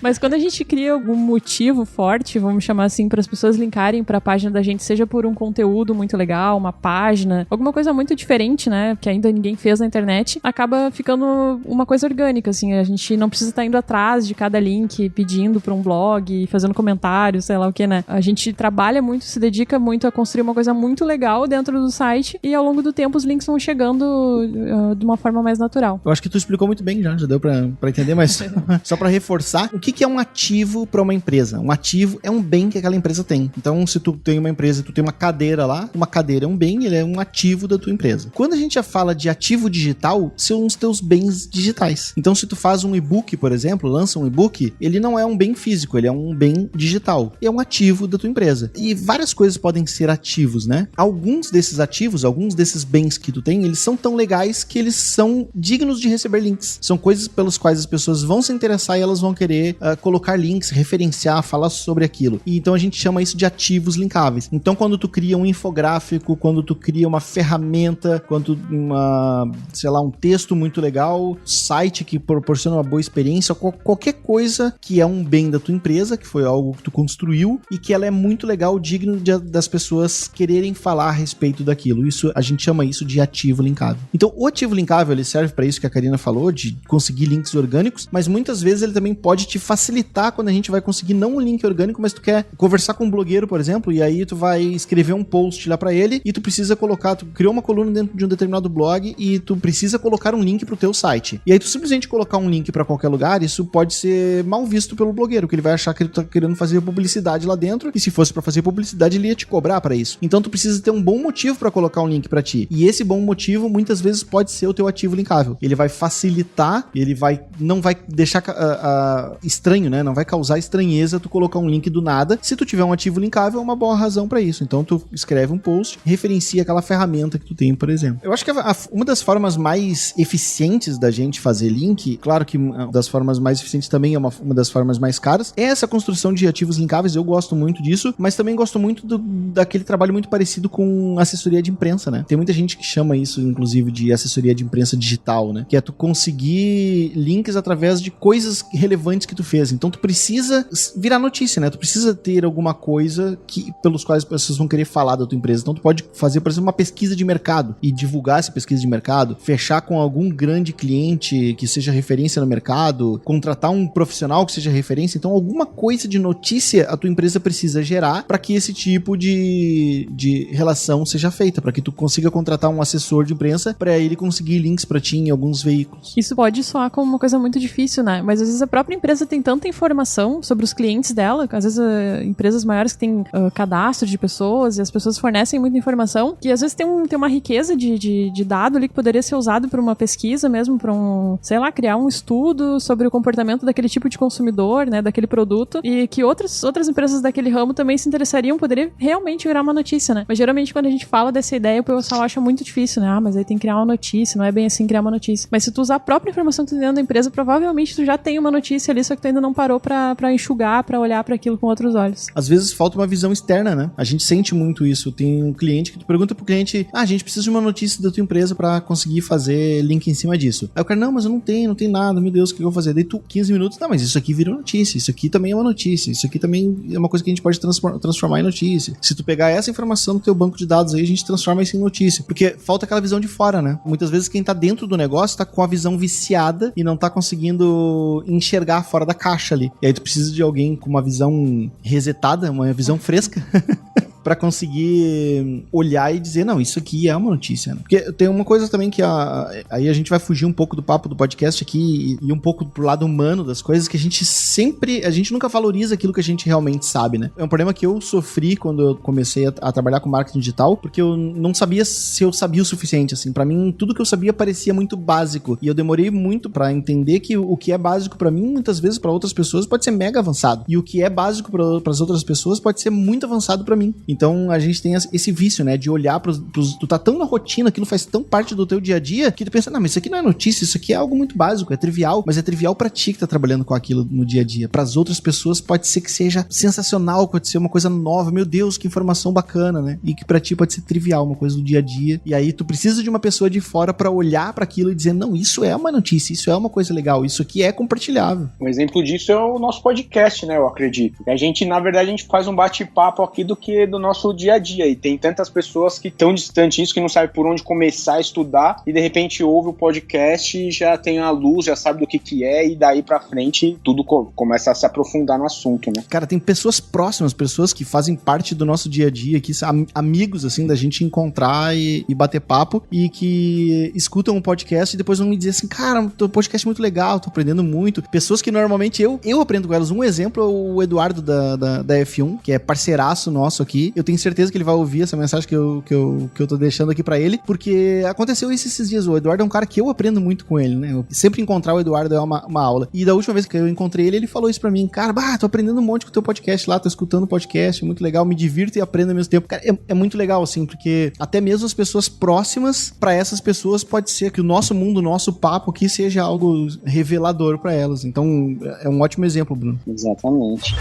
Mas quando a gente cria algum motivo forte, vamos chamar assim, para as pessoas linkarem pra página da gente, seja por um conteúdo muito legal, uma página, alguma coisa muito diferente, né? Que ainda ninguém fez na internet, acaba ficando uma coisa orgânica, assim. A gente não precisa estar indo atrás de cada link, pedindo pra um blog, fazendo comentários, sei lá o que, né? A gente trabalha muito, se dedica muito a construir uma coisa muito legal dentro do site e ao longo do tempo os links vão chegando de uma forma mais natural. Eu acho que tu explicou muito bem já deu pra entender, mas só pra reforçar, o que é um ativo pra uma empresa? Um ativo é um bem que aquela empresa tem. Então, se tu tem uma empresa, tu tem uma cadeira lá, uma cadeira é um bem, ele é um ativo da tua empresa. Quando a gente já fala de ativo digital, são os teus bens digitais. Então, se tu faz um e-book, por exemplo, lança um e-book, ele não é um bem físico, ele é um bem digital. É um ativo da tua empresa. E várias coisas podem ser ativos, né? Alguns desses ativos, alguns desses bens que tu tem, eles são tão legais que eles são dignos de receber links. São coisas pelas quais as pessoas vão se interessar e elas vão querer colocar links, referenciar, falar sobre aquilo. E então a gente chama isso de ativos linkáveis. Então quando tu cria um infográfico, quando tu cria uma ferramenta, quando um texto muito legal, site que proporciona uma boa experiência, experiência, qualquer coisa que é um bem da tua empresa, que foi algo que tu construiu e que ela é muito legal, digno das pessoas quererem falar a respeito daquilo. Isso, a gente chama isso de ativo linkável. Então, o ativo linkável, ele serve para isso que a Karina falou, de conseguir links orgânicos, mas muitas vezes ele também pode te facilitar quando a gente vai conseguir não um link orgânico, mas tu quer conversar com um blogueiro, por exemplo, e aí tu vai escrever um post lá pra ele e tu precisa colocar, tu criou uma coluna dentro de um determinado blog e tu precisa colocar um link pro teu site. E aí tu simplesmente colocar um link pra qualquer lugar, isso pode ser mal visto pelo blogueiro, que ele vai achar que ele tá querendo fazer publicidade lá dentro, e se fosse pra fazer publicidade, ele ia te cobrar pra isso. Então tu precisa ter um bom motivo pra colocar um link pra ti. E esse bom motivo, muitas vezes, pode ser o teu ativo linkável. Ele vai facilitar, não vai deixar estranho, né? Não vai causar estranheza tu colocar um link do nada. Se tu tiver um ativo linkável, é uma boa razão pra isso. Então tu escreve um post, referencia aquela ferramenta que tu tem, por exemplo. Eu acho que uma das formas mais eficientes da gente fazer link, claro que uma das formas mais eficientes também é uma das formas mais caras, é essa construção de ativos linkáveis. Eu gosto muito disso, mas também gosto muito daquele trabalho muito parecido com assessoria de imprensa, né? Tem muita gente que chama isso, inclusive, de assessoria de imprensa digital, né? Que é tu conseguir links através de coisas relevantes que tu fez. Então tu precisa virar notícia, né? Tu precisa ter alguma coisa pelos quais as pessoas vão querer falar da tua empresa. Então tu pode fazer, por exemplo, uma pesquisa de mercado e divulgar essa pesquisa de mercado, fechar com algum grande cliente que seja referência no mercado, contratar um profissional que seja referência. Então alguma coisa de notícia a tua empresa precisa gerar para que esse tipo de relação seja feita, para que tu consiga contratar um assessor de imprensa para ele conseguir links para ti em alguns veículos. Isso pode soar como uma coisa muito difícil, né? Mas às vezes a própria empresa tem tanta informação sobre os clientes dela, às vezes empresas maiores que têm cadastro de pessoas e as pessoas fornecem muita informação, que às vezes tem uma riqueza de dado ali que poderia ser usado para uma pesquisa mesmo, para criar um estudo sobre o comportamento daquele tipo de consumidor, né, daquele produto, e que outras empresas daquele ramo também se interessariam, poderia realmente virar uma notícia, né? Mas geralmente quando a gente fala dessa ideia, o pessoal acha muito difícil, né? Ah, mas aí tem que criar uma notícia, não é bem assim criar uma notícia. Mas se tu usar a própria informação que tu tem dentro da empresa, provavelmente tu já tem uma notícia ali, só que tu ainda não parou pra enxugar, pra olhar pra aquilo com outros olhos. Às vezes falta uma visão externa, né? A gente sente muito isso. Tem um cliente que tu pergunta pro cliente, a gente precisa de uma notícia da tua empresa pra conseguir fazer link em cima disso. Aí o cara, não, mas eu não tenho nada, meu Deus, o que eu vou fazer? Daí tu, 15 minutos, não, mas isso aqui vira notícia, isso aqui também é uma notícia, isso aqui também é uma coisa que a gente pode transformar em notícia. Se tu pegar essa informação do teu banco de dados aí, a gente transforma isso em notícia. Porque falta aquela visão de fora, né? Muitas vezes quem tá dentro do negócio tá com a visão viciada e não tá conseguindo enxergar fora da caixa ali. E aí tu precisa de alguém com uma visão resetada, uma visão fresca pra conseguir olhar e dizer, não, isso aqui é uma notícia, né? Porque tem uma coisa também que aí a gente vai fugir um pouco do papo do podcast aqui e um pouco pro lado humano das coisas, que a gente nunca valoriza aquilo que a gente realmente sabe, né? É um problema que eu sofri quando eu comecei a trabalhar com marketing digital, porque eu não sabia se eu sabia o suficiente, assim. Pra mim, tudo que eu sabia parecia muito básico, e eu demorei muito pra entender que o que é básico pra mim, muitas vezes pra outras pessoas pode ser mega avançado, e o que é básico pras outras pessoas pode ser muito avançado pra mim. Então a gente tem esse vício, né, de olhar tu tá tão na rotina, aquilo faz tão parte do teu dia a dia, que tu pensa, não, mas isso aqui não é notícia, isso aqui é algo muito básico, é trivial, mas é trivial pra ti que tá trabalhando com aquilo no dia a dia. Pras outras pessoas pode ser que seja sensacional, pode ser uma coisa nova, meu Deus, que informação bacana, né? E que pra ti pode ser trivial, uma coisa do dia a dia. E aí tu precisa de uma pessoa de fora pra olhar pra aquilo e dizer, não, isso é uma notícia, isso é uma coisa legal, isso aqui é compartilhável. Um exemplo disso é o nosso podcast, né, eu acredito. A gente, na verdade, a gente faz um bate-papo aqui do que do nosso dia a dia, e tem tantas pessoas que estão distantes disso, que não sabem por onde começar a estudar, e de repente ouve o podcast e já tem a luz, já sabe do que é, e daí pra frente tudo começa a se aprofundar no assunto, né? Cara, tem pessoas próximas, pessoas que fazem parte do nosso dia a dia, que são amigos, assim, da gente encontrar e bater papo, e que escutam um podcast e depois vão me dizer assim, cara, o teu podcast é muito legal, tô aprendendo muito. Pessoas que normalmente eu aprendo com elas. Um exemplo é o Eduardo da F1, que é parceiraço nosso aqui. Eu tenho certeza que ele vai ouvir essa mensagem que eu tô deixando aqui pra ele, porque aconteceu isso esses dias. O Eduardo é um cara que eu aprendo muito com ele, né? Eu sempre encontrar o Eduardo é uma aula. E da última vez que eu encontrei ele falou isso pra mim, cara, tô aprendendo um monte com o teu podcast lá, tô escutando o podcast, é muito legal, me divirto e aprendo ao mesmo tempo. Cara, é muito legal, assim, porque até mesmo as pessoas próximas, pra essas pessoas pode ser que o nosso mundo, o nosso papo aqui seja algo revelador pra elas. Então, é um ótimo exemplo, Bruno. Exatamente.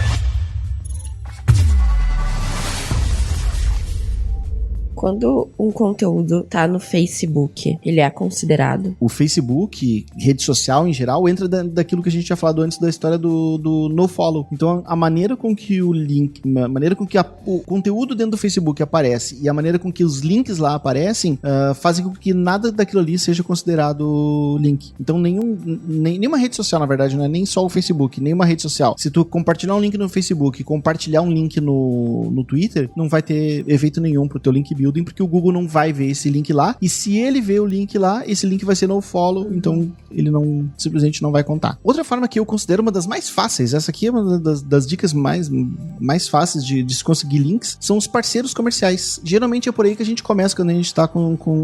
quando um conteúdo tá no Facebook, ele é considerado? O Facebook, rede social em geral, entra daquilo que a gente tinha falado antes da história do nofollow. Então, a maneira com que o link, a maneira com que o conteúdo dentro do Facebook aparece e a maneira com que os links lá aparecem, fazem com que nada daquilo ali seja considerado link. Então, nenhuma rede social, na verdade, não é nem só o Facebook, nenhuma rede social. Se tu compartilhar um link no Facebook e compartilhar um link no Twitter, não vai ter efeito nenhum pro teu link building, porque o Google não vai ver esse link lá, e se ele ver o link lá, esse link vai ser nofollow, então ele simplesmente não vai contar. Outra forma que eu considero uma das mais fáceis, essa aqui é uma das dicas mais fáceis de se conseguir links, são os parceiros comerciais. Geralmente é por aí que a gente começa quando a gente tá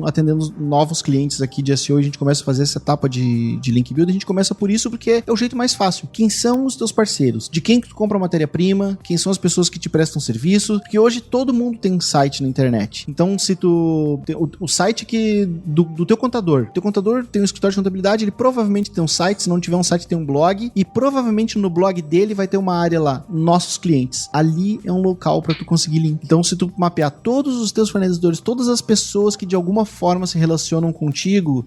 atendendo novos clientes aqui de SEO, e a gente começa a fazer essa etapa de link building, a gente começa por isso porque é o jeito mais fácil. Quem são os teus parceiros? De quem tu compra matéria-prima? Quem são as pessoas que te prestam serviço? Porque hoje todo mundo tem site na internet. Então, se o site do teu contador tem um escritório de contabilidade, ele provavelmente tem um site, se não tiver um site tem um blog, e provavelmente no blog dele vai ter uma área lá, nossos clientes. Ali é um local para tu conseguir link. Então, se tu mapear todos os teus fornecedores, todas as pessoas que de alguma forma se relacionam contigo,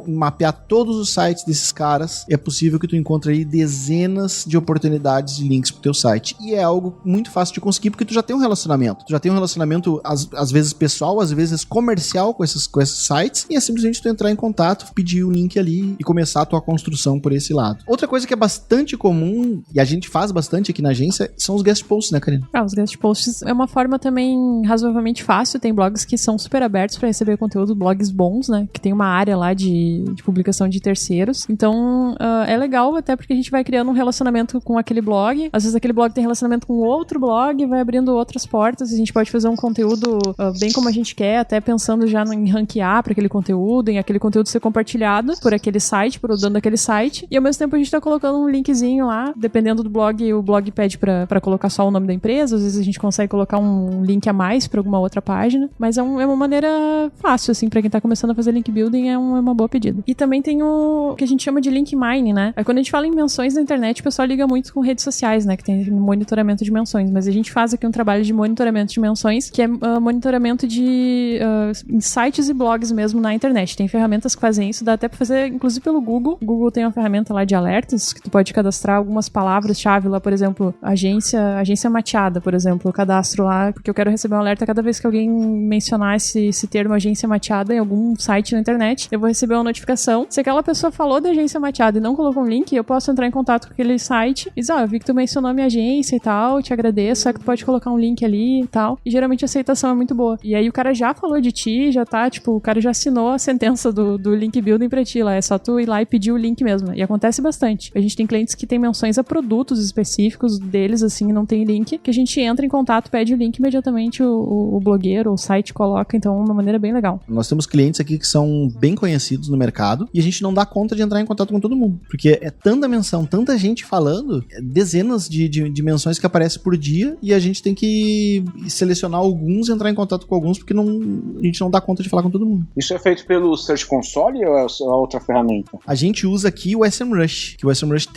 mapear todos os sites desses caras, é possível que tu encontre aí dezenas de oportunidades de links pro teu site. E é algo muito fácil de conseguir, porque tu já tem um relacionamento. Tu já tem um relacionamento, às vezes pessoal, às vezes comercial com esses sites, e é simplesmente tu entrar em contato, pedir o link ali e começar a tua construção por esse lado. Outra coisa que é bastante comum, e a gente faz bastante aqui na agência, são os guest posts, né, Karina? Os guest posts é uma forma também razoavelmente fácil. Tem blogs que são super abertos para receber conteúdo, blogs bons, né, que tem uma área lá de publicação de terceiros. Então, é legal até porque a gente vai criando um relacionamento com aquele blog. Às vezes aquele blog tem relacionamento com outro blog, vai abrindo outras portas, e a gente pode fazer um conteúdo bem como a gente quer, até pensando já em ranquear para aquele conteúdo, em aquele conteúdo ser compartilhado por aquele site, por o dono daquele site, e ao mesmo tempo a gente tá colocando um linkzinho lá, dependendo do blog, o blog pede pra colocar só o nome da empresa, às vezes a gente consegue colocar um link a mais pra alguma outra página, mas é uma maneira fácil, assim, pra quem tá começando a fazer link building, é uma boa pedida. E também tem o que a gente chama de link mining, né? Quando a gente fala em menções na internet, o pessoal liga muito com redes sociais, né? Que tem monitoramento de menções, mas a gente faz aqui um trabalho de monitoramento de menções, que é monitoramento de sites e blogs mesmo na internet. Tem ferramentas que fazem isso, dá até pra fazer, inclusive pelo Google. O Google tem uma ferramenta lá de alertas, que tu pode cadastrar algumas palavras-chave lá, por exemplo, agência mateada, por exemplo, eu cadastro lá, porque eu quero receber um alerta cada vez que alguém mencionar esse termo agência mateada em algum site na internet, eu vou receber uma notificação. Se aquela pessoa falou da agência mateada e não colocou um link, eu posso entrar em contato com aquele site e dizer, eu vi que tu mencionou a minha agência e tal, te agradeço, só que tu pode colocar um link ali e tal. E geralmente a aceitação é muito boa. E aí o cara já falou de ti, já tá, o cara já assinou a sentença do link building pra ti lá, é só tu ir lá e pedir o link mesmo. E acontece bastante. A gente tem clientes que tem menções a produtos específicos deles, assim, não tem link, que a gente entra em contato, pede o link, imediatamente o blogueiro, o site coloca, então é uma maneira bem legal. Nós temos clientes aqui que são bem conhecidos no mercado e a gente não dá conta de entrar em contato com todo mundo, porque é tanta menção, tanta gente falando, dezenas de menções que aparecem por dia, e a gente tem que selecionar alguns e entrar em contato com alguns, porque a gente não dá conta de falar com todo mundo. Isso é feito pelo Search Console ou é outra ferramenta? A gente usa aqui o SEMrush, que o SEMrush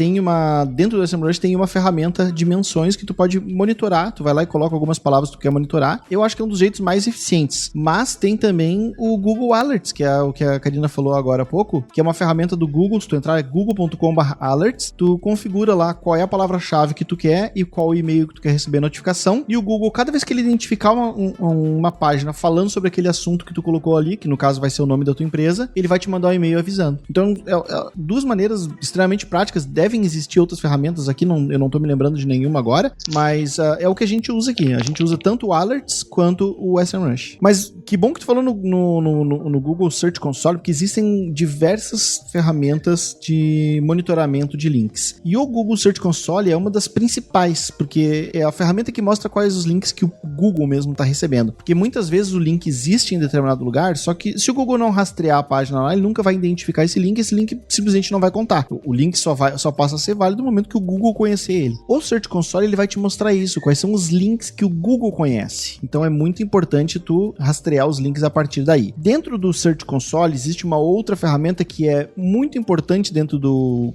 dentro do SEMrush tem uma ferramenta de menções que tu pode monitorar, tu vai lá e coloca algumas palavras que tu quer monitorar. Eu acho que é um dos jeitos mais eficientes, mas tem também o Google Alerts, que é o que a Karina falou agora há pouco, que é uma ferramenta do Google. Se tu entrar em google.com/alerts, tu configura lá qual é a palavra-chave que tu quer e qual o e-mail que tu quer receber notificação, e o Google, cada vez que ele identificar uma página falando sobre aquele assunto que tu colocou ali, que no caso vai ser o nome da tua empresa, ele vai te mandar um e-mail avisando. Então, duas maneiras extremamente práticas. Devem existir outras ferramentas aqui, eu não tô me lembrando de nenhuma agora, mas é o que a gente usa aqui. A gente usa tanto o Alerts quanto o SEMrush. Mas que bom que tu falou no Google Search Console, porque existem diversas ferramentas de monitoramento de links. E o Google Search Console é uma das principais, porque é a ferramenta que mostra quais os links que o Google mesmo está recebendo. Porque muitas vezes o link existe em determinado lugar, só que se o Google não rastrear a página lá, ele nunca vai identificar esse link simplesmente não vai contar. O link só passa a ser válido no momento que o Google conhecer ele. O Search Console, ele vai te mostrar isso, quais são os links que o Google conhece. Então é muito importante tu rastrear os links a partir daí. Dentro do Search Console existe uma outra ferramenta que é muito importante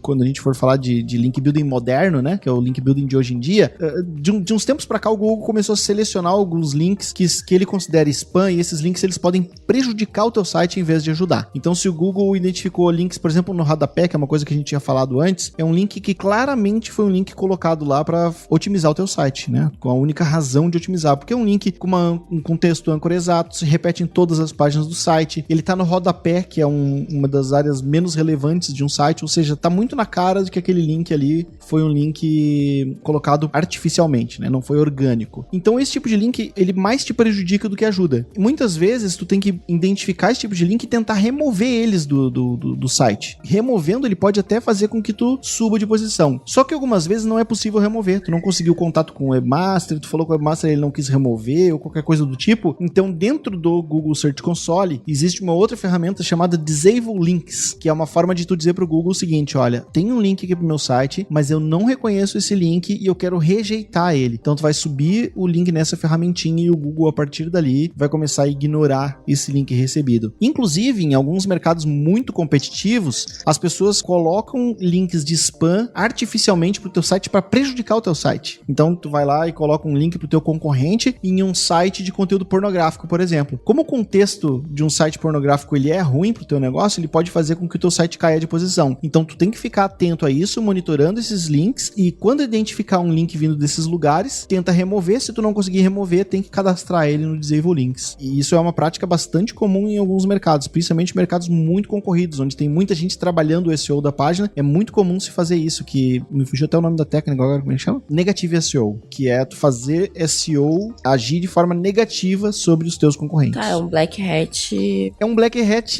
quando a gente for falar de link building moderno, né, que é o link building de hoje em dia. De uns tempos pra cá, o Google começou a selecionar alguns links que ele considera considera spam e esses links eles podem prejudicar o teu site em vez de ajudar. Então, se o Google identificou links, por exemplo, no rodapé, que é uma coisa que a gente tinha falado antes, é um link que claramente foi um link colocado lá para otimizar o teu site, né? Com a única razão de otimizar, porque é um link com um contexto âncora exato, se repete em todas as páginas do site, ele tá no rodapé, que é uma das áreas menos relevantes de um site, ou seja, tá muito na cara de que aquele link ali foi um link colocado artificialmente, né? Não foi orgânico. Então, esse tipo de link, ele mais te prejudica do que ajuda. Muitas vezes, tu tem que identificar esse tipo de link e tentar remover eles do site. Removendo, ele pode até fazer com que tu suba de posição. Só que algumas vezes não é possível remover. Tu não conseguiu contato com o webmaster, tu falou que o webmaster ele não quis remover ou qualquer coisa do tipo. Então, dentro do Google Search Console, existe uma outra ferramenta chamada Disable Links, que é uma forma de tu dizer pro Google o seguinte, olha, tem um link aqui pro meu site, mas eu não reconheço esse link e eu quero rejeitar ele. Então, tu vai subir o link nessa ferramentinha e o Google, a partir dali, vai começar a ignorar esse link recebido. Inclusive, em alguns mercados muito competitivos, as pessoas colocam links de spam artificialmente pro teu site para prejudicar o teu site. Então, tu vai lá e coloca um link pro teu concorrente em um site de conteúdo pornográfico, por exemplo. Como o contexto de um site pornográfico ele é ruim pro teu negócio, ele pode fazer com que o teu site caia de posição. Então, tu tem que ficar atento a isso, monitorando esses links e quando identificar um link vindo desses lugares, tenta remover. Se tu não conseguir remover, tem que cadastrar ele no Disable Links. E isso é uma prática bastante comum em alguns mercados, principalmente mercados muito concorridos, onde tem muita gente trabalhando o SEO da página. É muito comum se fazer isso, que me fugiu até o nome da técnica agora, como é que chama? Negative SEO, que é tu fazer SEO agir de forma negativa sobre os teus concorrentes. Tá, é um black hat. É um black hat,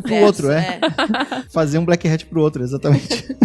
pro outro, é. Fazer um black hat pro outro, exatamente.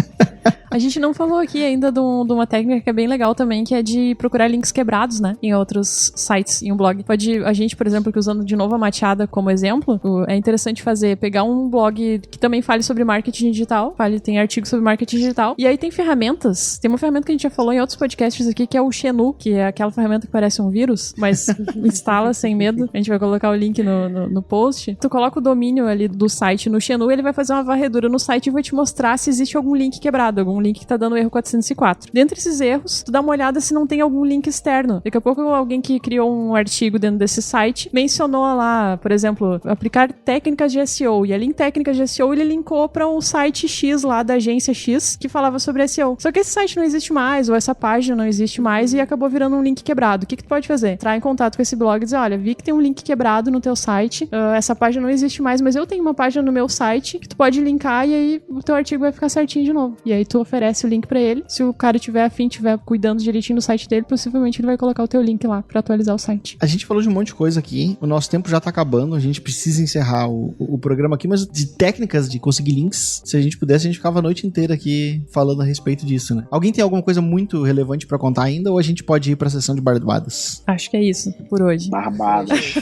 A gente não falou aqui ainda de uma técnica que é bem legal também, que é de procurar links quebrados, né? Em outros sites, em um blog. A gente, por exemplo, que usando de novo a Mateada como exemplo, é interessante pegar um blog que também fale sobre marketing digital, tem artigos sobre marketing digital, e aí tem ferramentas, tem uma ferramenta que a gente já falou em outros podcasts aqui, que é o Xenu, que é aquela ferramenta que parece um vírus, mas instala sem medo. A gente vai colocar o link no post. Tu coloca o domínio ali do site no Xenu, ele vai fazer uma varredura no site e vai te mostrar se existe algum link quebrado, algum link que tá dando erro 404. Dentre esses erros, tu dá uma olhada se não tem algum link externo. Daqui a pouco alguém que criou um artigo dentro desse site mencionou lá, por exemplo, aplicar técnicas de SEO. E ali em técnicas de SEO ele linkou para um site X lá da agência X que falava sobre SEO. Só que esse site não existe mais, ou essa página não existe mais e acabou virando um link quebrado. O que tu pode fazer? Entrar em contato com esse blog e dizer, olha, vi que tem um link quebrado no teu site, essa página não existe mais, mas eu tenho uma página no meu site que tu pode linkar e aí o teu artigo vai ficar certinho de novo. E aí tu oferece o link pra ele. Se o cara tiver afim, tiver cuidando direitinho do site dele, possivelmente ele vai colocar o teu link lá pra atualizar o site. A gente falou de um monte de coisa aqui. O nosso tempo já tá acabando. A gente precisa encerrar o programa aqui, mas de técnicas de conseguir links, se a gente pudesse, a gente ficava a noite inteira aqui falando a respeito disso, né? Alguém tem alguma coisa muito relevante pra contar ainda ou a gente pode ir pra sessão de barbadas? Acho que é isso por hoje. Barbadas.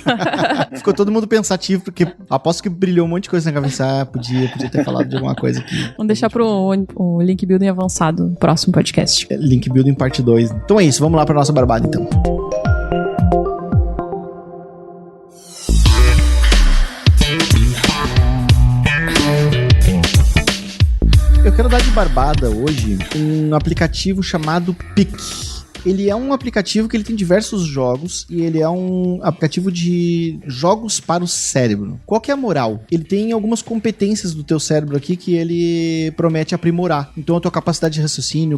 Ficou todo mundo pensativo, porque aposto que brilhou um monte de coisa na cabeça. Podia ter falado de alguma coisa aqui. Vamos deixar pro link building avançado no próximo podcast. Link building parte 2. Então é isso, vamos lá pra nossa barbada então. Eu quero dar de barbada hoje um aplicativo chamado Pick. Ele é um aplicativo que ele tem diversos jogos e ele é um aplicativo de jogos para o cérebro. Qual que é a moral? Ele tem algumas competências do teu cérebro aqui que ele promete aprimorar. Então a tua capacidade de raciocínio,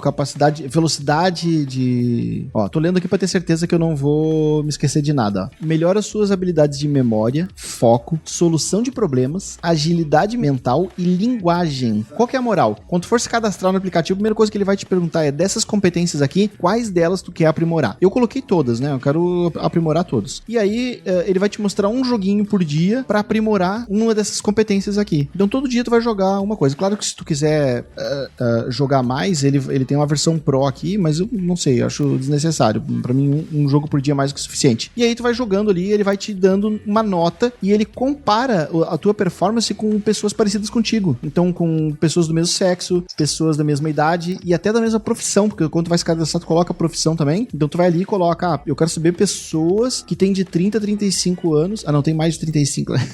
velocidade de... tô lendo aqui para ter certeza que eu não vou me esquecer de nada. Melhora as suas habilidades de memória, foco, solução de problemas, agilidade mental e linguagem. Qual que é a moral? Quando tu for se cadastrar no aplicativo, a primeira coisa que ele vai te perguntar é dessas competências aqui, quais delas tu quer aprimorar. Eu coloquei todas, né? Eu quero aprimorar todos. E aí, ele vai te mostrar um joguinho por dia pra aprimorar uma dessas competências aqui. Então, todo dia tu vai jogar uma coisa. Claro que se tu quiser jogar mais, ele tem uma versão Pro aqui, mas eu não sei, eu acho desnecessário. Pra mim, um jogo por dia é mais do que o suficiente. E aí, tu vai jogando ali, ele vai te dando uma nota e ele compara a tua performance com pessoas parecidas contigo. Então, com pessoas do mesmo sexo, pessoas da mesma idade e até da mesma profissão, porque quando tu vai se cadastrar, tu coloca a profissão também. Então tu vai ali e coloca, eu quero saber pessoas que têm de 30 a 35 anos. Não, tem mais de 35, né?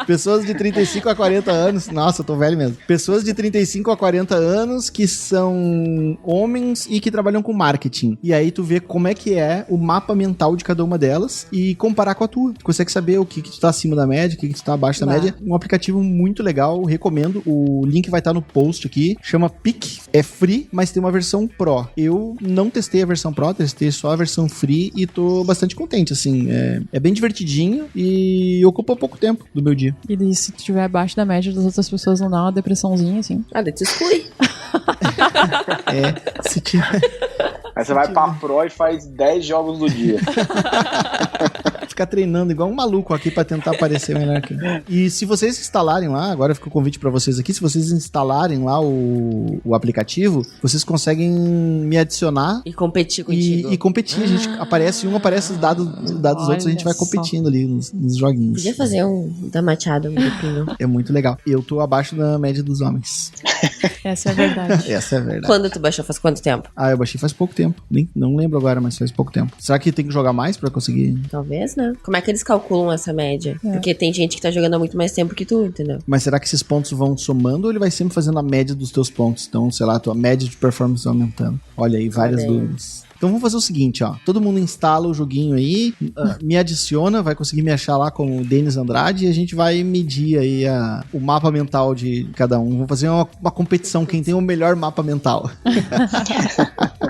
Pessoas de 35 a 40 anos. Nossa, eu tô velho mesmo. Pessoas de 35 a 40 anos que são homens e que trabalham com marketing. E aí tu vê como é que é o mapa mental de cada uma delas e comparar com a tua. Tu consegue saber o que tu tá acima da média, o que tu tá abaixo da média. Um aplicativo muito legal, recomendo. O link vai estar no post aqui. Chama Pick. É free, mas tem uma versão Pro. Eu não testei a versão Pro, testei só a versão free e tô bastante contente, assim. É bem divertidinho e ocupa pouco tempo do meu dia. E daí, se tu estiver abaixo da média das outras pessoas, não dá uma depressãozinha, assim? Ah, daí tu exclui. Se tiver... Aí você vai pra Pro e faz 10 jogos do dia. Ficar treinando igual um maluco aqui pra tentar aparecer melhor aqui. E se vocês instalarem lá, agora fica o convite pra vocês aqui, se vocês instalarem lá o aplicativo, vocês conseguem me adicionar E competir contigo. e competir. A gente aparece os dados dos outros, a gente vai competindo ali nos joguinhos. Podia fazer um da machada, um grupinho. É muito legal. Eu tô abaixo da média dos homens. Essa é a verdade. Essa é a verdade. Quando tu baixou? Faz quanto tempo? Ah, eu baixei faz pouco tempo. Não lembro agora, mas faz pouco tempo. Será que tem que jogar mais pra conseguir? Talvez, né? Como é que eles calculam essa média? Porque tem gente que tá jogando há muito mais tempo que tu, entendeu? Mas será que esses pontos vão somando ou ele vai sempre fazendo a média dos teus pontos? Então, sei lá, a tua média de performance vai aumentando. Olha aí, várias dúvidas. Então vamos fazer o seguinte, ó. Todo mundo instala o joguinho aí, me adiciona, vai conseguir me achar lá como Denis Andrade e a gente vai medir aí o mapa mental de cada um. Vamos fazer uma competição, quem tem o melhor mapa mental.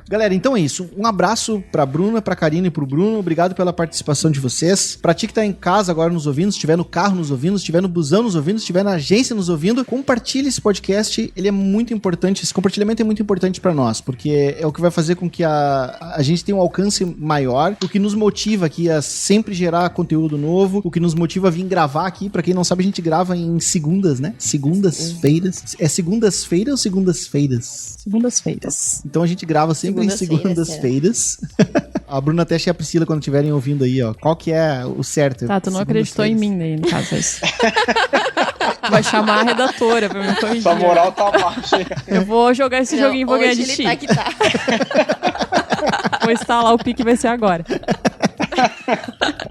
Galera, então é isso. Um abraço pra Bruna, pra Karina e pro Bruno. Obrigado pela participação de vocês. Pra ti que tá em casa agora nos ouvindo, se estiver no carro nos ouvindo, se estiver no busão nos ouvindo, se estiver na agência nos ouvindo, compartilhe esse podcast. Ele é muito importante, esse compartilhamento é muito importante pra nós, porque é o que vai fazer com que a gente tenha um alcance maior, o que nos motiva aqui a sempre gerar conteúdo novo, o que nos motiva a vir gravar aqui. Pra quem não sabe, a gente grava em segundas, né? Segundas-feiras. É segundas-feiras ou segundas-feiras? Segundas-feiras. Então a gente grava sempre em segundas-feiras. A Bruna até e a Priscila, quando estiverem ouvindo aí, ó, qual que é o certo? Tá, tu não acreditou em mim daí, no caso, é isso. Vai chamar a redatora pra me corrigir. Sua moral tá baixa. Eu vou jogar esse joguinho e vou ganhar de ti. Tá que tá. Vou instalar o Pique, vai ser agora.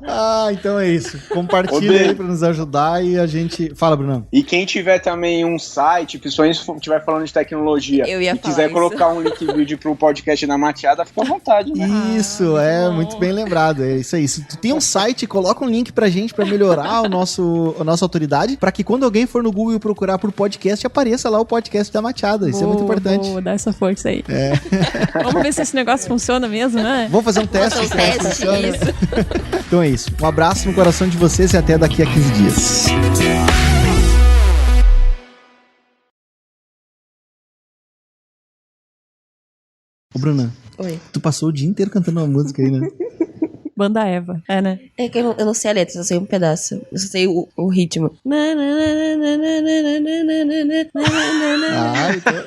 Ah, então é isso. Compartilha aí pra nos ajudar e a gente... Fala, Brunão. E quem tiver também um site, principalmente se estiver falando de tecnologia, Eu ia e falar quiser isso. colocar um link vídeo pro podcast da Mateada, fica à vontade, né? Isso, muito bem lembrado. É isso aí. Se tu tem um site, coloca um link pra gente pra melhorar a nossa autoridade, pra que quando alguém for no Google procurar por podcast, apareça lá o podcast da Mateada. Isso é muito importante. Vou dar essa força aí. Vamos ver se esse negócio funciona mesmo, né? Vamos fazer um teste. Fazer um teste, isso. Então é isso. Um abraço no coração de vocês e até daqui a 15 dias. Ô, Bruna, Oi. tu passou o dia inteiro cantando uma música aí, né? Banda Eva. É, né? É que eu não sei a letra, eu só sei um pedaço. Eu só sei o ritmo. Então...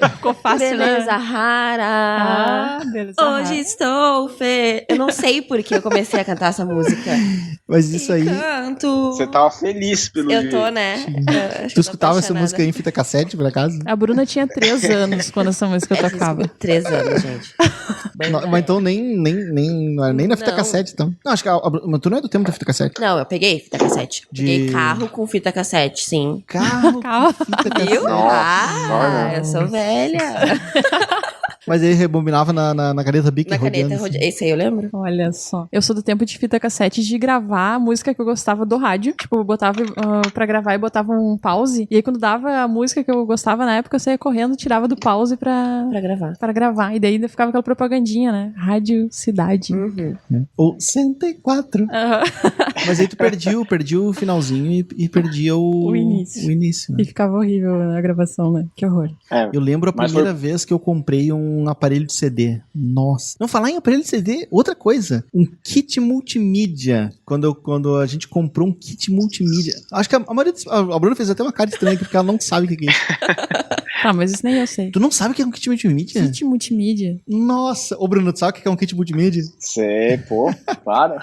Ficou fácil, Beleza né? rara. Beleza. Hoje estou Eu não sei por que eu comecei a cantar essa música. Mas isso aí... Canto. Você tava feliz pelo Eu jeito. tô, né? Tu escutava essa música aí em fita cassete, por acaso? A Bruna tinha 3 anos quando essa música tocava. 3 anos, gente. Mas então nem na fita Não. cassete, então. Não, acho que mas tu não é do tempo da fita cassete. Não, eu peguei fita cassete. De- Peguei carro com fita cassete, sim. Carro, Carro. fita cassete. Viu? Nossa. Eu sou velha. Mas aí rebobinava na caneta Bic Na rodeando. caneta, assim. esse aí eu lembro. Olha só. Eu sou do tempo de fita cassete de gravar a música que eu gostava do rádio. Tipo, eu botava pra gravar e botava um pause. E aí quando dava a música que eu gostava na época, eu saía correndo, tirava do pause pra gravar. E daí ainda ficava aquela propagandinha, né? Rádio Cidade. Uhum. Ou 104. Aham. Mas aí tu perdi o finalzinho e perdia O início. O início, né? E ficava horrível na gravação, né? Que horror. É, Eu lembro a Mas primeira vez que eu comprei um aparelho de CD. Nossa. Não, falar em aparelho de CD, outra coisa. Um kit multimídia. Quando a gente comprou um kit multimídia. Acho que a maioria a Bruna fez até uma cara estranha aqui, porque ela não sabe o que é isso. Tá, mas isso nem eu sei. Tu não sabe o que é um kit multimídia? Kit multimídia. Nossa. Ô, Bruno, tu sabe o que é um kit multimídia? Sei, pô, claro.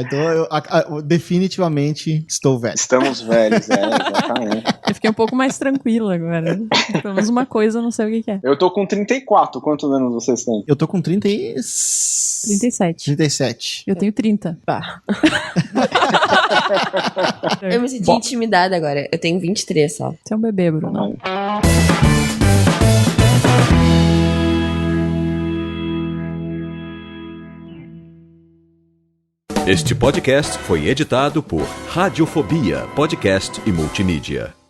Então eu definitivamente estou velho. Estamos velhos, exatamente. Eu fiquei um pouco mais tranquila agora. Pelo menos uma coisa eu não sei o que é. Eu tô com 34, quantos anos vocês têm? Eu tô com 37. 37. Eu tenho 30. Pá. Eu me senti intimidada agora. Eu tenho 23 só. Você é um bebê, Bruno. Este podcast foi editado por Radiofobia, podcast e multimídia.